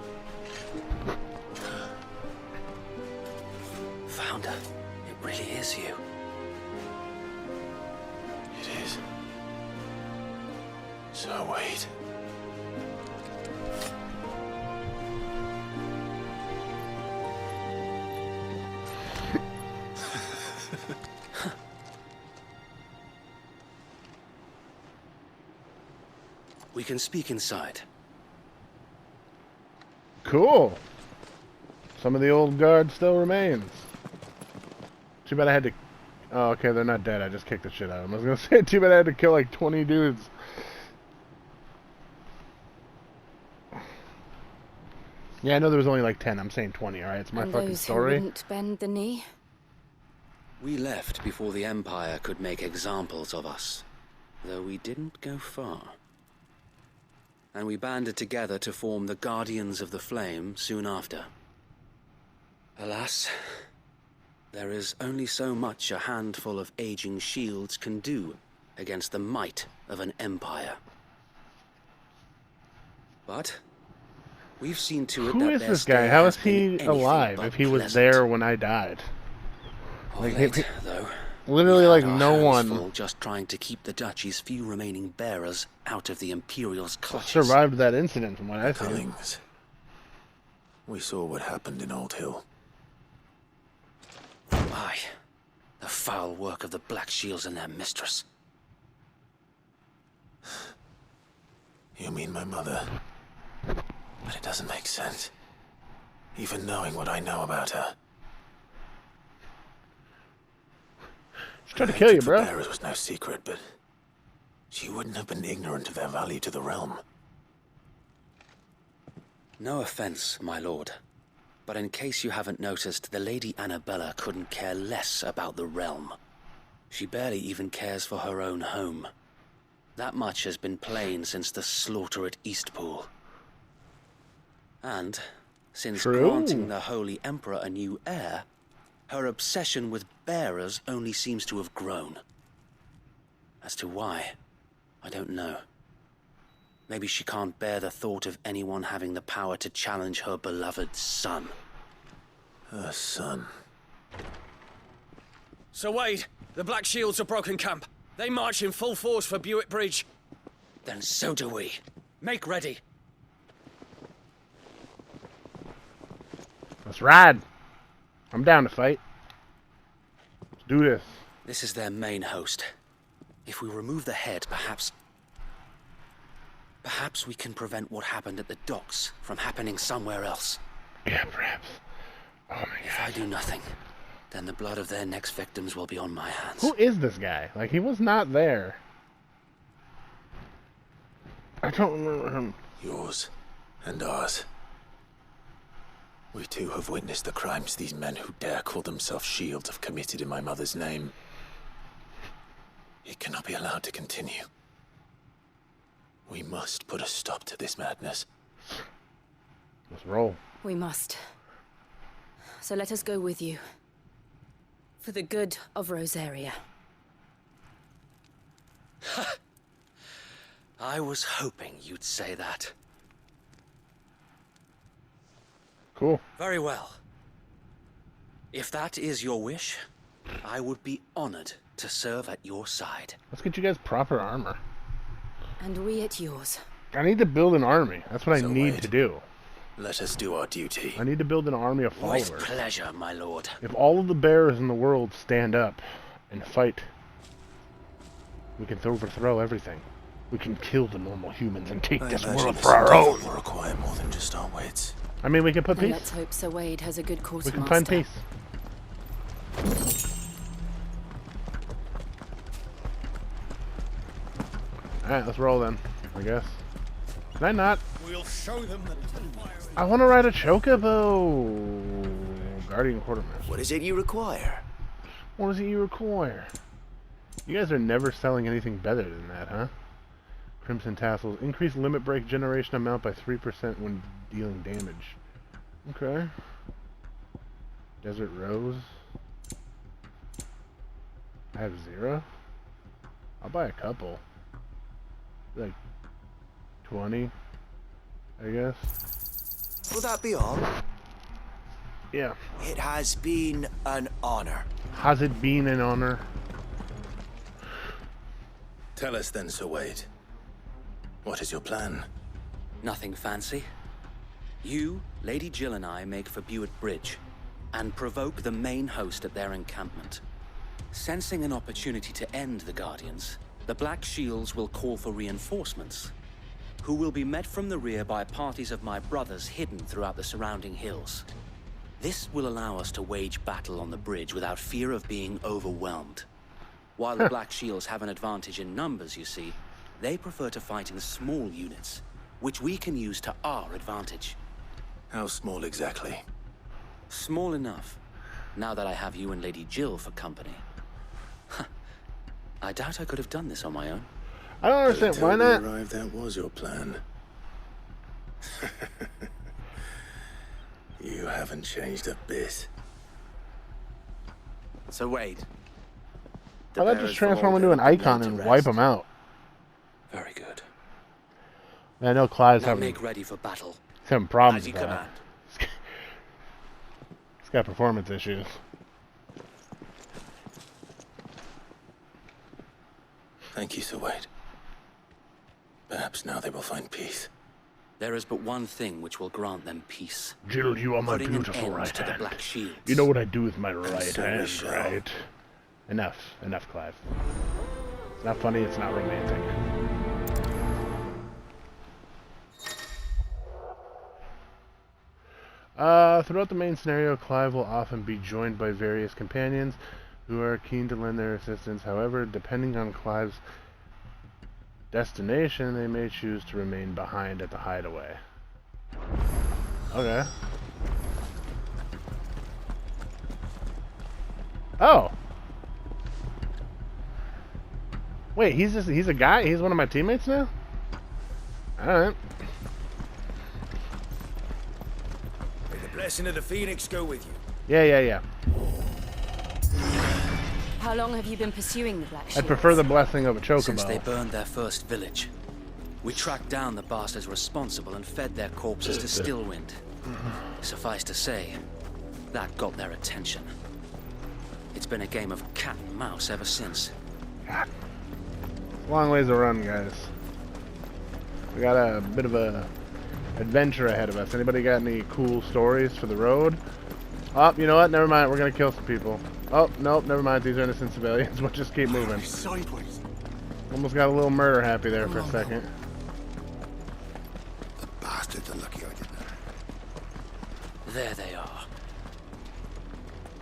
Founder, it really is you. It is. So wait. We can speak inside. Cool. Some of the old guard still remains. Too bad I had to... Oh, okay, they're not dead. I just kicked the shit out of them. I was gonna say, too bad I had to kill like 20 dudes. Yeah, I know there was only like 10. I'm saying 20, alright? It's my and fucking those story. who wouldn't bend the knee? We left before the Empire could make examples of us, though we didn't go far. And we banded together to form the Guardians of the Flame soon after. Alas, there is only so much a handful of aging shields can do against the might of an empire. But we've seen to it Who that is their this guy? stay How has is been he anything alive but if he was pleasant. there when I died? Like, Late, though. literally, like, Our no hands one full just trying to keep the duchy's few remaining bearers out of the Imperial's clutches. survived that incident from what I see. Cullings. We saw what happened in Old Hill. Aye. The foul work of the Black Shields and their mistress. You mean my mother? But it doesn't make sense. Even knowing what I know about her. She's trying to kill you, The bro. bearers was no secret, but she wouldn't have been ignorant of their value to the realm. No offense, my lord. But in case you haven't noticed, the Lady Annabella couldn't care less about the realm. She barely even cares for her own home. That much has been plain since the slaughter at Eastpool. And, since True. granting the Holy Emperor a new heir, her obsession with bearers only seems to have grown. As to why, I don't know. Maybe she can't bear the thought of anyone having the power to challenge her beloved son. Her son. Sir Wade, the Black Shields have broken camp. They march in full force for Buick Bridge. Then so do we. Make ready. Let's ride. I'm down to fight. Let's do this. This is their main host. If we remove the head, perhaps we can prevent what happened at the docks from happening somewhere else. Yeah, perhaps. Oh my god. If I do nothing, then the blood of their next victims will be on my hands. Who is this guy? Like, he was not there. I don't remember him. Yours and ours. We too have witnessed the crimes these men who dare call themselves shields have committed in my mother's name. It cannot be allowed to continue. We must put a stop to this madness. Let's roll. We must. So let us go with you. For the good of Rosaria. I was hoping you'd say that. Cool. Very well. If that is your wish, I would be honored to serve at your side. Let's get you guys proper armor. And we at yours. I need to build an army. That's what I need to do. Let us do our duty. I need to build an army of followers. With pleasure, my lord. If all of the bearers in the world stand up and fight, we can overthrow everything. We can kill the normal humans and take this world for our own. Will require more than just our wits. I mean, we can put And peace. let's hope Sir Wade has a good We quartermaster. can find peace. Alright, let's roll then, I guess. Can I not? We'll show them that I want to ride a chocobo. Guardian Quartermaster. What is it you require? What is it you require? You guys are never selling anything better than that, huh? Crimson Tassels. Increase limit break generation amount by 3% when dealing damage. Okay. Desert Rose. I have 0. I'll buy a couple. Like 20, I guess. Will that be all? Yeah. It has been an honor. Has it been an honor? Tell us then, Sir Wade. What is your plan? Nothing fancy. You, Lady Jill and I make for Buick Bridge and provoke the main host at their encampment. Sensing an opportunity to end the Guardians, the Black Shields will call for reinforcements, who will be met from the rear by parties of my brothers hidden throughout the surrounding hills. This will allow us to wage battle on the bridge without fear of being overwhelmed. While the Black Shields have an advantage in numbers, you see, they prefer to fight in small units, which we can use to our advantage. How small exactly? Small enough, now that I have you and Lady Jill for company. I doubt I could have done this on my own. I don't understand. Why not? Arrived, that was your plan. You haven't changed a bit. So Wade. Why not just transform into an icon and wipe him out? Very good. I know Clive's Now having, make ready for battle. having problems As you with that. command. He's got performance issues. Thank you, Sir Wade. Perhaps now they will find peace. There is but one thing which will grant them peace. Jill, you are my Putting an beautiful end right to the hand. Black Shields. You know what I do with my right so we hand, shall. right? Enough, Clive. It's not funny, it's not romantic. Throughout the main scenario, Clive will often be joined by various companions who are keen to lend their assistance. However, depending on Clive's destination, they may choose to remain behind at the hideaway. Okay. Oh. Wait, he's a guy? He's one of my teammates now? Alright. May the blessing of the Phoenix go with you. Yeah. How long have you been pursuing the Black Shields? I'd prefer the blessing of a chocobo. Since they burned their first village, we tracked down the bastards responsible and fed their corpses to Stillwind. Suffice to say, that got their attention. It's been a game of cat and mouse ever since. Long ways to run, guys. We got a bit of a adventure ahead of us. Anybody got any cool stories for the road? Oh, you know what? Never mind. We're gonna kill some people. Oh, nope. Never mind. These are innocent civilians. We'll just keep moving. Sideways. Almost got a little murder happy there for a second. The bastards are lucky I didn't. There they are.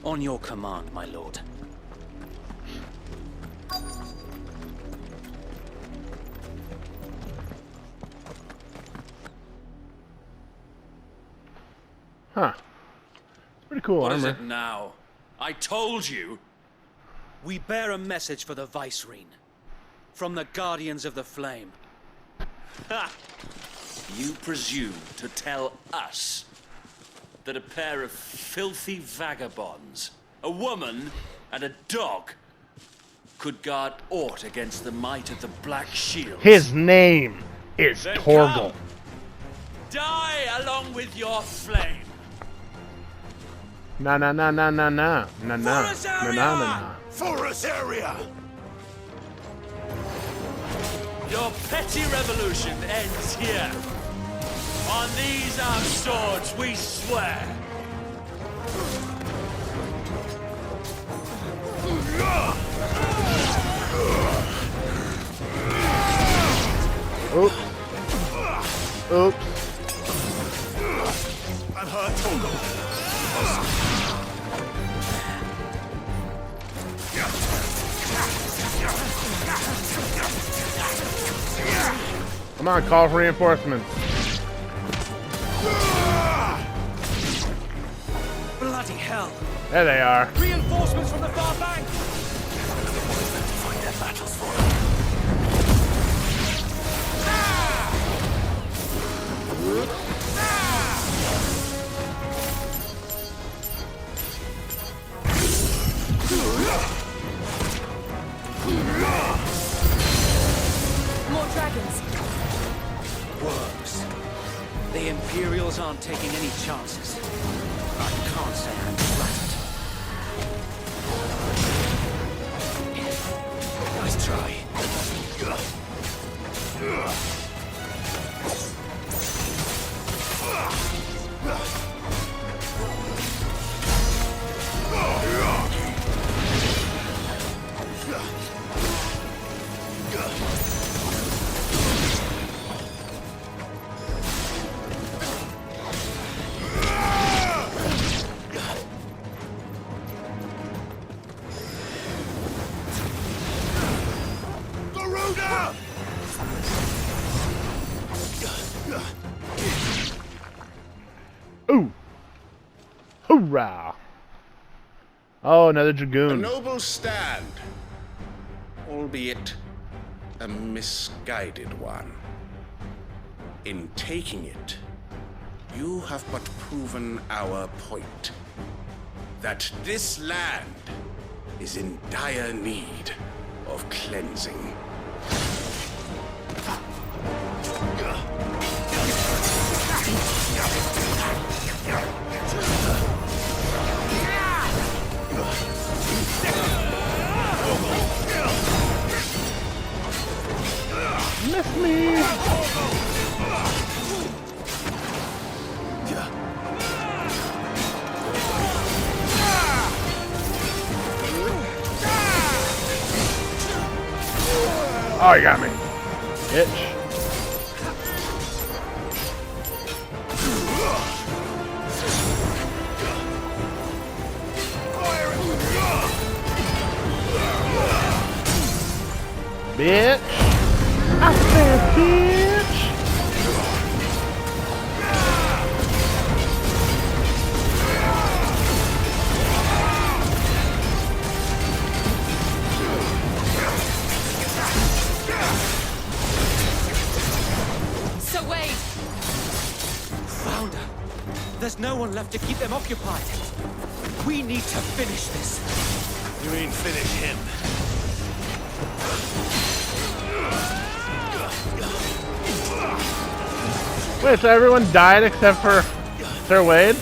On your command, my lord. Huh. It's pretty cool What is armor. it now? I told you. We bear a message for the Vicereine. From the Guardians of the Flame. Ha! You presume to tell us that a pair of filthy vagabonds, a woman and a dog, could guard aught against the might of the Black Shields? His name is Then Torgal. come. Die along with your flame. Nah. Forest area! Your petty revolution ends here. On these our swords we swear. Oops. I've heard Torgal. Come on, call for reinforcements. Bloody hell! There they are. Reinforcements from the far bank! Fight their battles for them. More dragons. Works. The Imperials aren't taking any chances. I can't say I'm flattered. Nice try. Hoorah! Oh, another A dragoon. noble stand, albeit a misguided one. In taking it, you have but proven our point. That this land is in dire need of cleansing. Miss me! Oh, you got me. Bitch. Bitch. I said bitch. So wait. Found her. There's no one left to keep them occupied. We need to finish this. You mean finish him? Wait, so everyone died except for Sir Wade?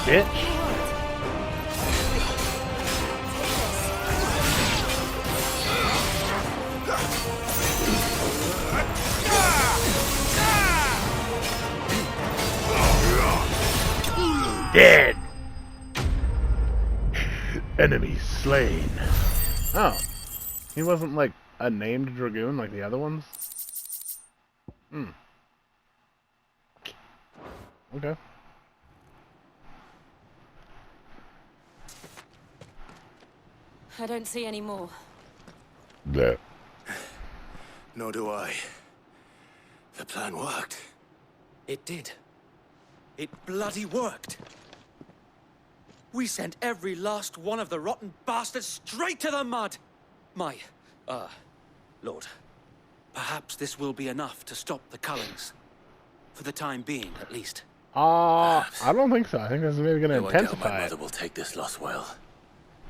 Bitch. Dead. Enemy slain. Oh. He wasn't like a named dragoon like the other ones? Hmm. Okay. I don't see any more. Bleh. Nor do I. The plan worked. It did. It bloody worked. We sent every last one of the rotten bastards straight to the mud. Lord, perhaps this will be enough to stop the Cullings. For the time being, at least. I don't think so. I think this is maybe going to No, I doubt intensify my it. mother will take this loss well.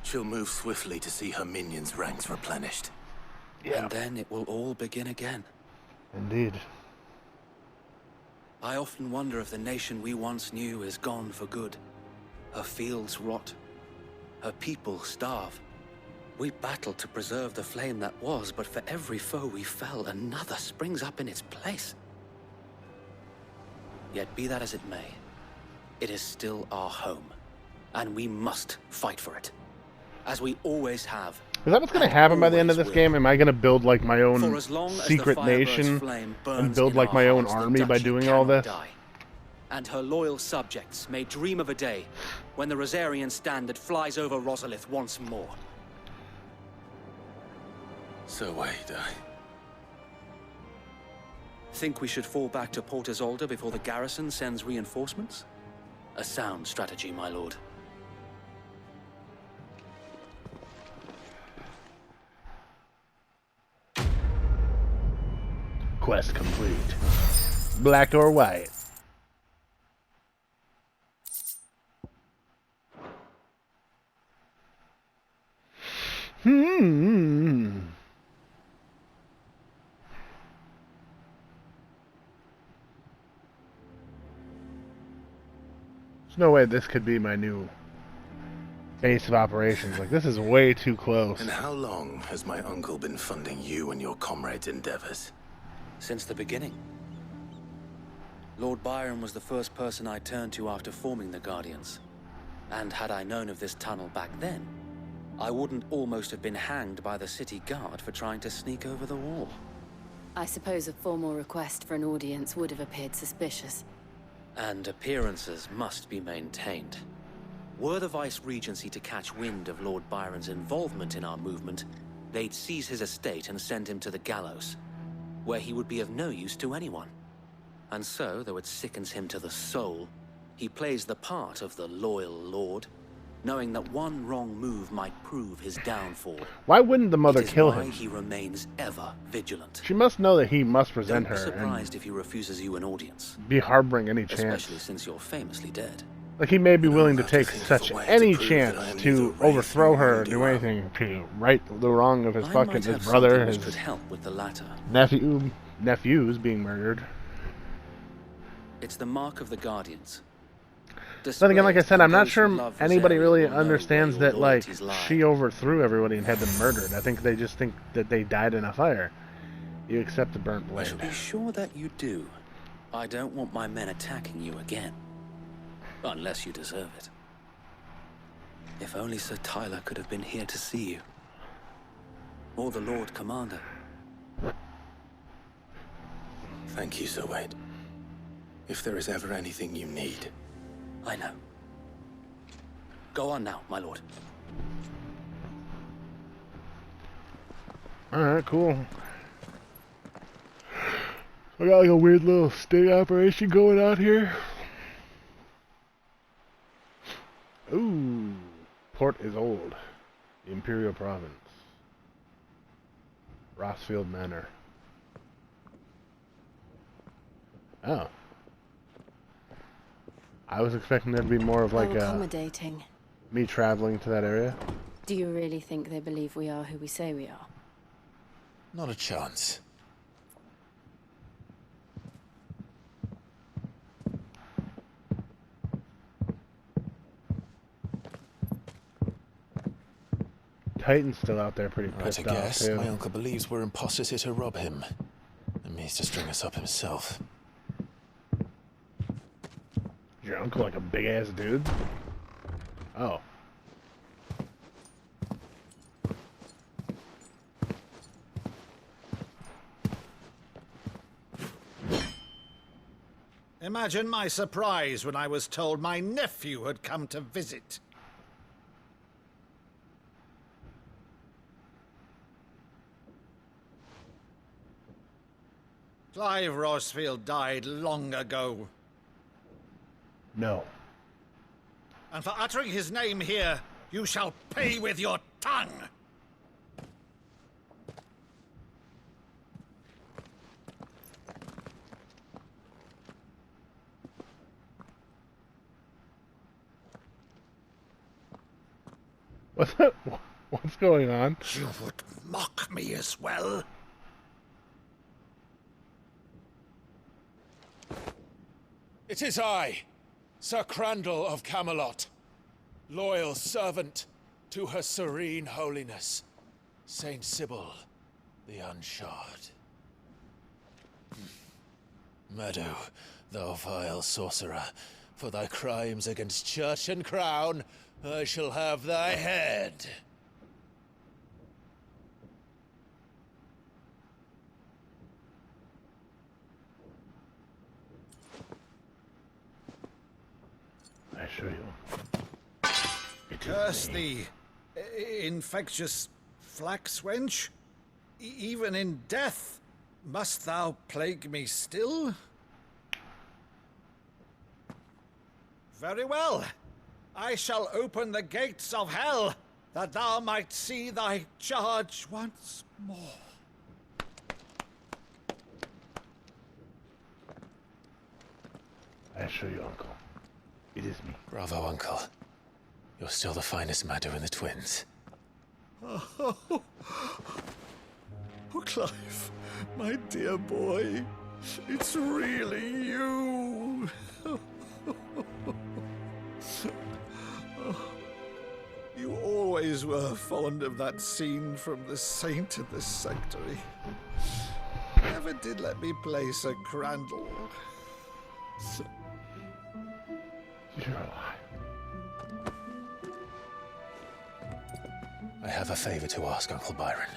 She'll move swiftly to see her minions' ranks replenished. Yeah. And then it will all begin again. Indeed. I often wonder if the nation we once knew is gone for good. Her fields rot. Her people starve. We battled to preserve the flame that was, but for every foe we fell, another springs up in its place. Yet be that as it may, it is still our home, and we must fight for it, as we always have. Is that what's going to happen by the end of this game? Am I going to build like my own For as long as the secret Firebird's nation flame and burns build in like our my own hearts, the army by Duchy doing all cannot this? die. And her loyal subjects may dream of a day when the Rosarian standard flies over Rosalith once more. So wait, Think we should fall back to Port Isolde before the garrison sends reinforcements? A sound strategy, my lord. Quest complete. Black or white? There's no way this could be my new base of operations. Like, this is way too close. And how long has my uncle been funding you and your comrades' endeavors? Since the beginning. Lord Byron was the first person I turned to after forming the Guardians. And had I known of this tunnel back then, I wouldn't almost have been hanged by the city guard for trying to sneak over the wall. I suppose a formal request for an audience would have appeared suspicious. And appearances must be maintained. Were the Vice-Regency to catch wind of Lord Byron's involvement in our movement, they'd seize his estate and send him to the gallows, where he would be of no use to anyone. And so, though it sickens him to the soul, he plays the part of the loyal lord, knowing that one wrong move might prove his downfall. Why wouldn't the mother kill Why him? he remains ever vigilant. She must know that he must present Don't be her surprised if he refuses you an audience, and be harboring any chance. especially since you're famously dead. Like he may be willing to take such any chance to overthrow her or do anything to right the wrong of his fucking his brother, his could help with the latter. nephews being murdered. It's the mark of the Guardians. Then again, like I said, I'm not sure anybody really understands that, like, she overthrew everybody and had them murdered. I think they just think that they died in a fire. You accept the burnt I shall blade. be sure that you do. I don't want my men attacking you again. Unless you deserve it. If only Sir Tyler could have been here to see you. Or the Lord Commander. Thank you, Sir Wade. If there is ever anything you need. I know. Go on now, my lord. Alright, cool. I got like a weird little sting operation going on here. Ooh. Port is old. The Imperial Province. Rossfield Manor. Oh. I was expecting there to be more of like accommodating. Me traveling to that area. Do you really think they believe we are who we say we are? Not a chance. Titan's still out there pretty Right, pissed I off guess. too. My uncle believes we're imposters here to rob him. And means to string us up himself. Your uncle like a big ass dude? Oh. Imagine my surprise when I was told my nephew had come to visit. Clive Rossfield died long ago. No. And for uttering his name here, you shall pay with your tongue! What's going on? You would mock me as well? It is I, Sir Crandall of Camelot, loyal servant to Her Serene Holiness, Saint Sybil the Unshod. Meadow, thou vile sorcerer, for thy crimes against church and crown, I shall have thy head. I show you. Curse thee, infectious flax wench. Even in death, must thou plague me still? Very well. I shall open the gates of hell, that thou might see thy charge once more. I assure you, Uncle. It is me. Bravo, Uncle. You're still the finest Meadow in the twins. Oh, Clive, my dear boy, it's really you. You always were fond of that scene from The Saint of the Sanctuary. Never did let me play Sir Crandall. You're alive. I have a favor to ask, Uncle Byron.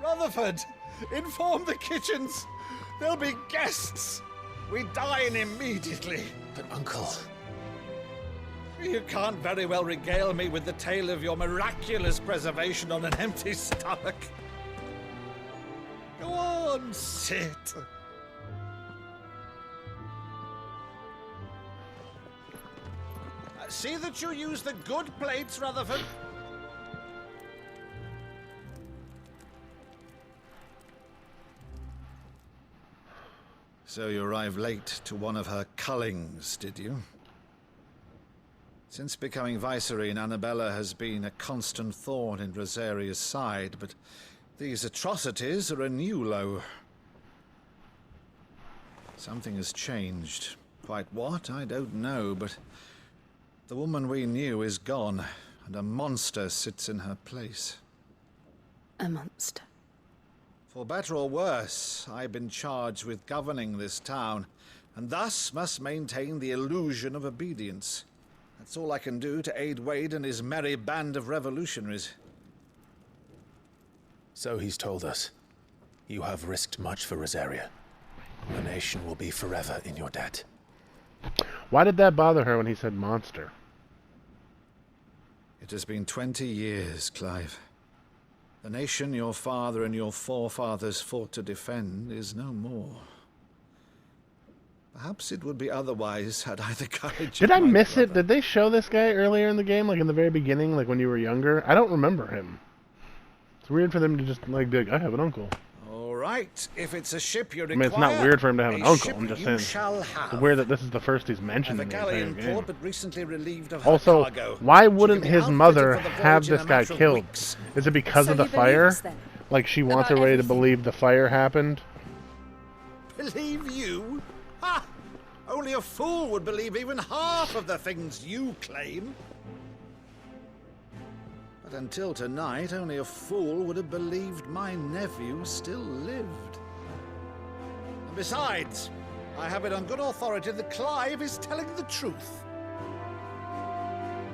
Rutherford, Inform the kitchens! There'll be guests! We dine immediately. But, Uncle... You can't very well regale me with the tale of your miraculous preservation on an empty stomach. Go on, sit. See that you use the good plates, Rutherford. So you arrived late to one of her cullings, did you? Since becoming Vicereine, Annabella has been a constant thorn in Rosaria's side, but these atrocities are a new low. Something has changed. Quite what, I don't know, but the woman we knew is gone, and a monster sits in her place. A monster? For better or worse, I've been charged with governing this town, and thus must maintain the illusion of obedience. That's all I can do to aid Wade and his merry band of revolutionaries. So he's told us. You have risked much for Rosaria. The nation will be forever in your debt. Why did that bother her when he said monster? It has been 20 years, Clive. The nation your father and your forefathers fought to defend is no more. Perhaps it would be otherwise had I the courage. Did I miss it? Did they show this guy earlier in the game, like in the very beginning, like when you were younger? I don't remember him. It's weird for them to just like be like, I have an uncle. All right, if it's a ship you require, I mean, it's not weird for him to have an uncle. I'm just saying. It's weird that this is the first he's mentioned in the entire in game. port, but recently relieved of her Also, cargo. why wouldn't his mother have this guy killed? Is it because of the fire? Like she wants everybody to believe the fire happened? Believe you? Ha! Only a fool would believe even half of the things you claim. But until tonight, only a fool would have believed my nephew still lived. And besides, I have it on good authority that Clive is telling the truth.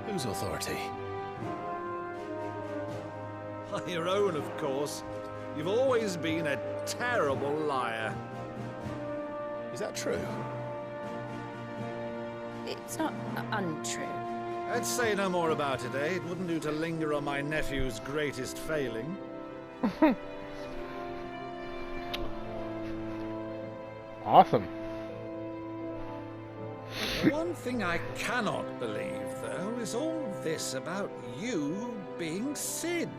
Whose authority? Your own, of course. You've always been a terrible liar. Is that true? It's not untrue. Let's say no more about it, eh? It wouldn't do to linger on my nephew's greatest failing. Awesome. The one thing I cannot believe, though, is all this about you being Sid.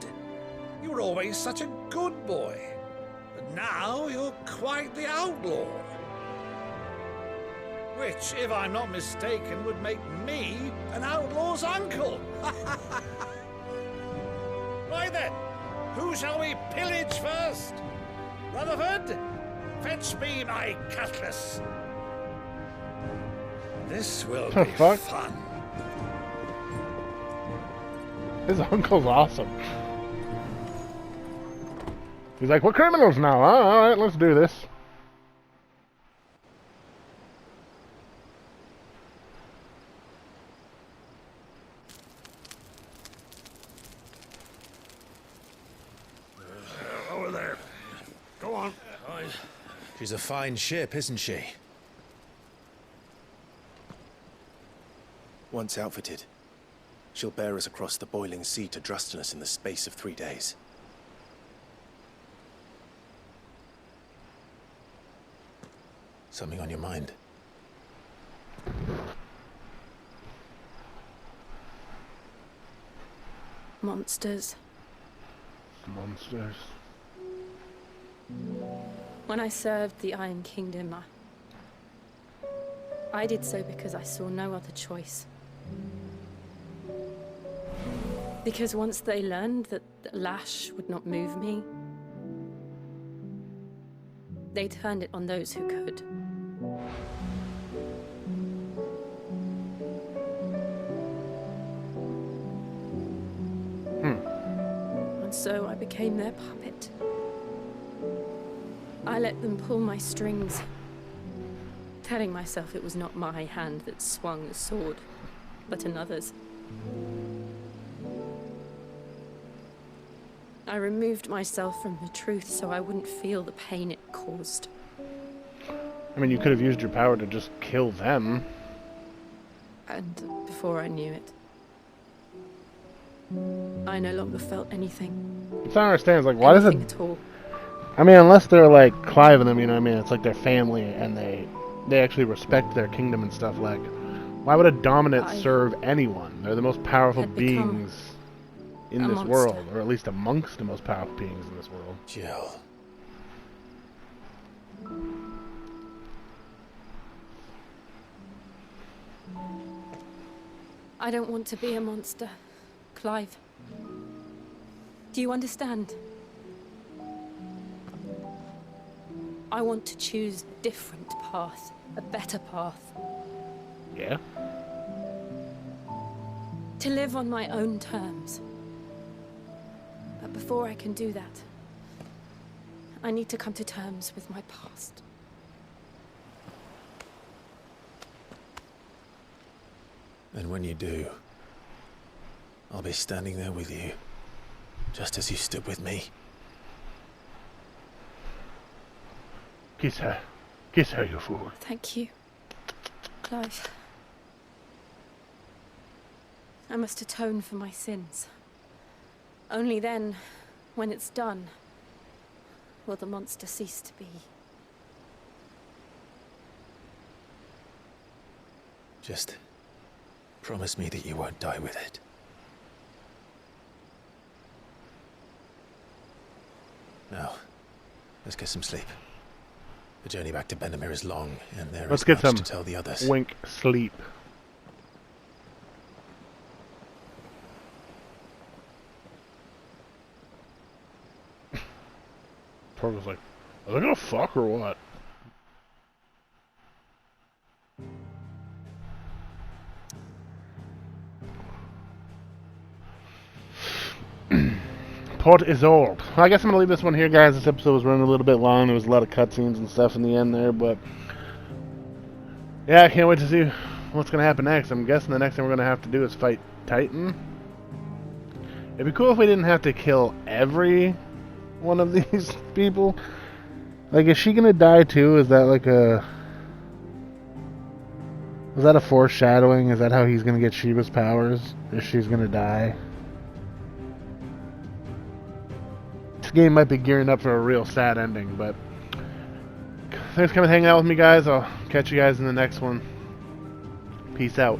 You were always such a good boy, but now you're quite the outlaw. Which, if I'm not mistaken, would make me an outlaw's uncle. Right then, who shall we pillage first? Rutherford, fetch me my cutlass. This will be fun. His uncle's awesome. He's like, we're criminals now, huh? Alright, let's do this. Over there. Go on. She's a fine ship, isn't she? Once outfitted, she'll bear us across the boiling sea to Drustinus in the space of 3 days. Something on your mind? Monsters. Monsters. When I served the Iron Kingdom, I did so because I saw no other choice. Because once they learned that the lash would not move me, they turned it on those who could. And so I became their puppet. I let them pull my strings, telling myself it was not my hand that swung the sword, but another's. I removed myself from the truth so I wouldn't feel the pain it caused. I mean, you could have used your power to just kill them. And before I knew it, I no longer felt anything. I don't understand. It's like, why does it... At all. I mean, unless they're like Clive and them, you know what I mean? It's like their family and they actually respect their kingdom and stuff. Like, why would a dominant serve anyone? They're the most powerful beings in this world, or at least amongst the most powerful beings in this world. Jill. I don't want to be a monster, Clive. Do you understand? I want to choose a different path, a better path. Yeah? To live on my own terms. But before I can do that, I need to come to terms with my past. And when you do, I'll be standing there with you, just as you stood with me. Kiss her. Kiss her, you fool. Thank you, Clive. I must atone for my sins. Only then, when it's done, will the monster cease to be. Just promise me that you won't die with it. Now, let's get some sleep. The journey back to Benamir is long, and there Let's is get much some to tell the others. wink sleep. Torgo's like, are they gonna fuck or what? Port Isolde. I guess I'm gonna leave this one here, guys. This episode was running a little bit long. There was a lot of cutscenes and stuff in the end there, but yeah, I can't wait to see what's gonna happen next. I'm guessing the next thing we're gonna have to do is fight Titan. It'd be cool if we didn't have to kill every one of these people. Like, is she gonna die too? Is that like a... is that a foreshadowing? Is that how he's gonna get Sheba's powers? If she's gonna die? This game might be gearing up for a real sad ending, but thanks for coming hanging out with me, guys. I'll catch you guys in the next one. Peace out.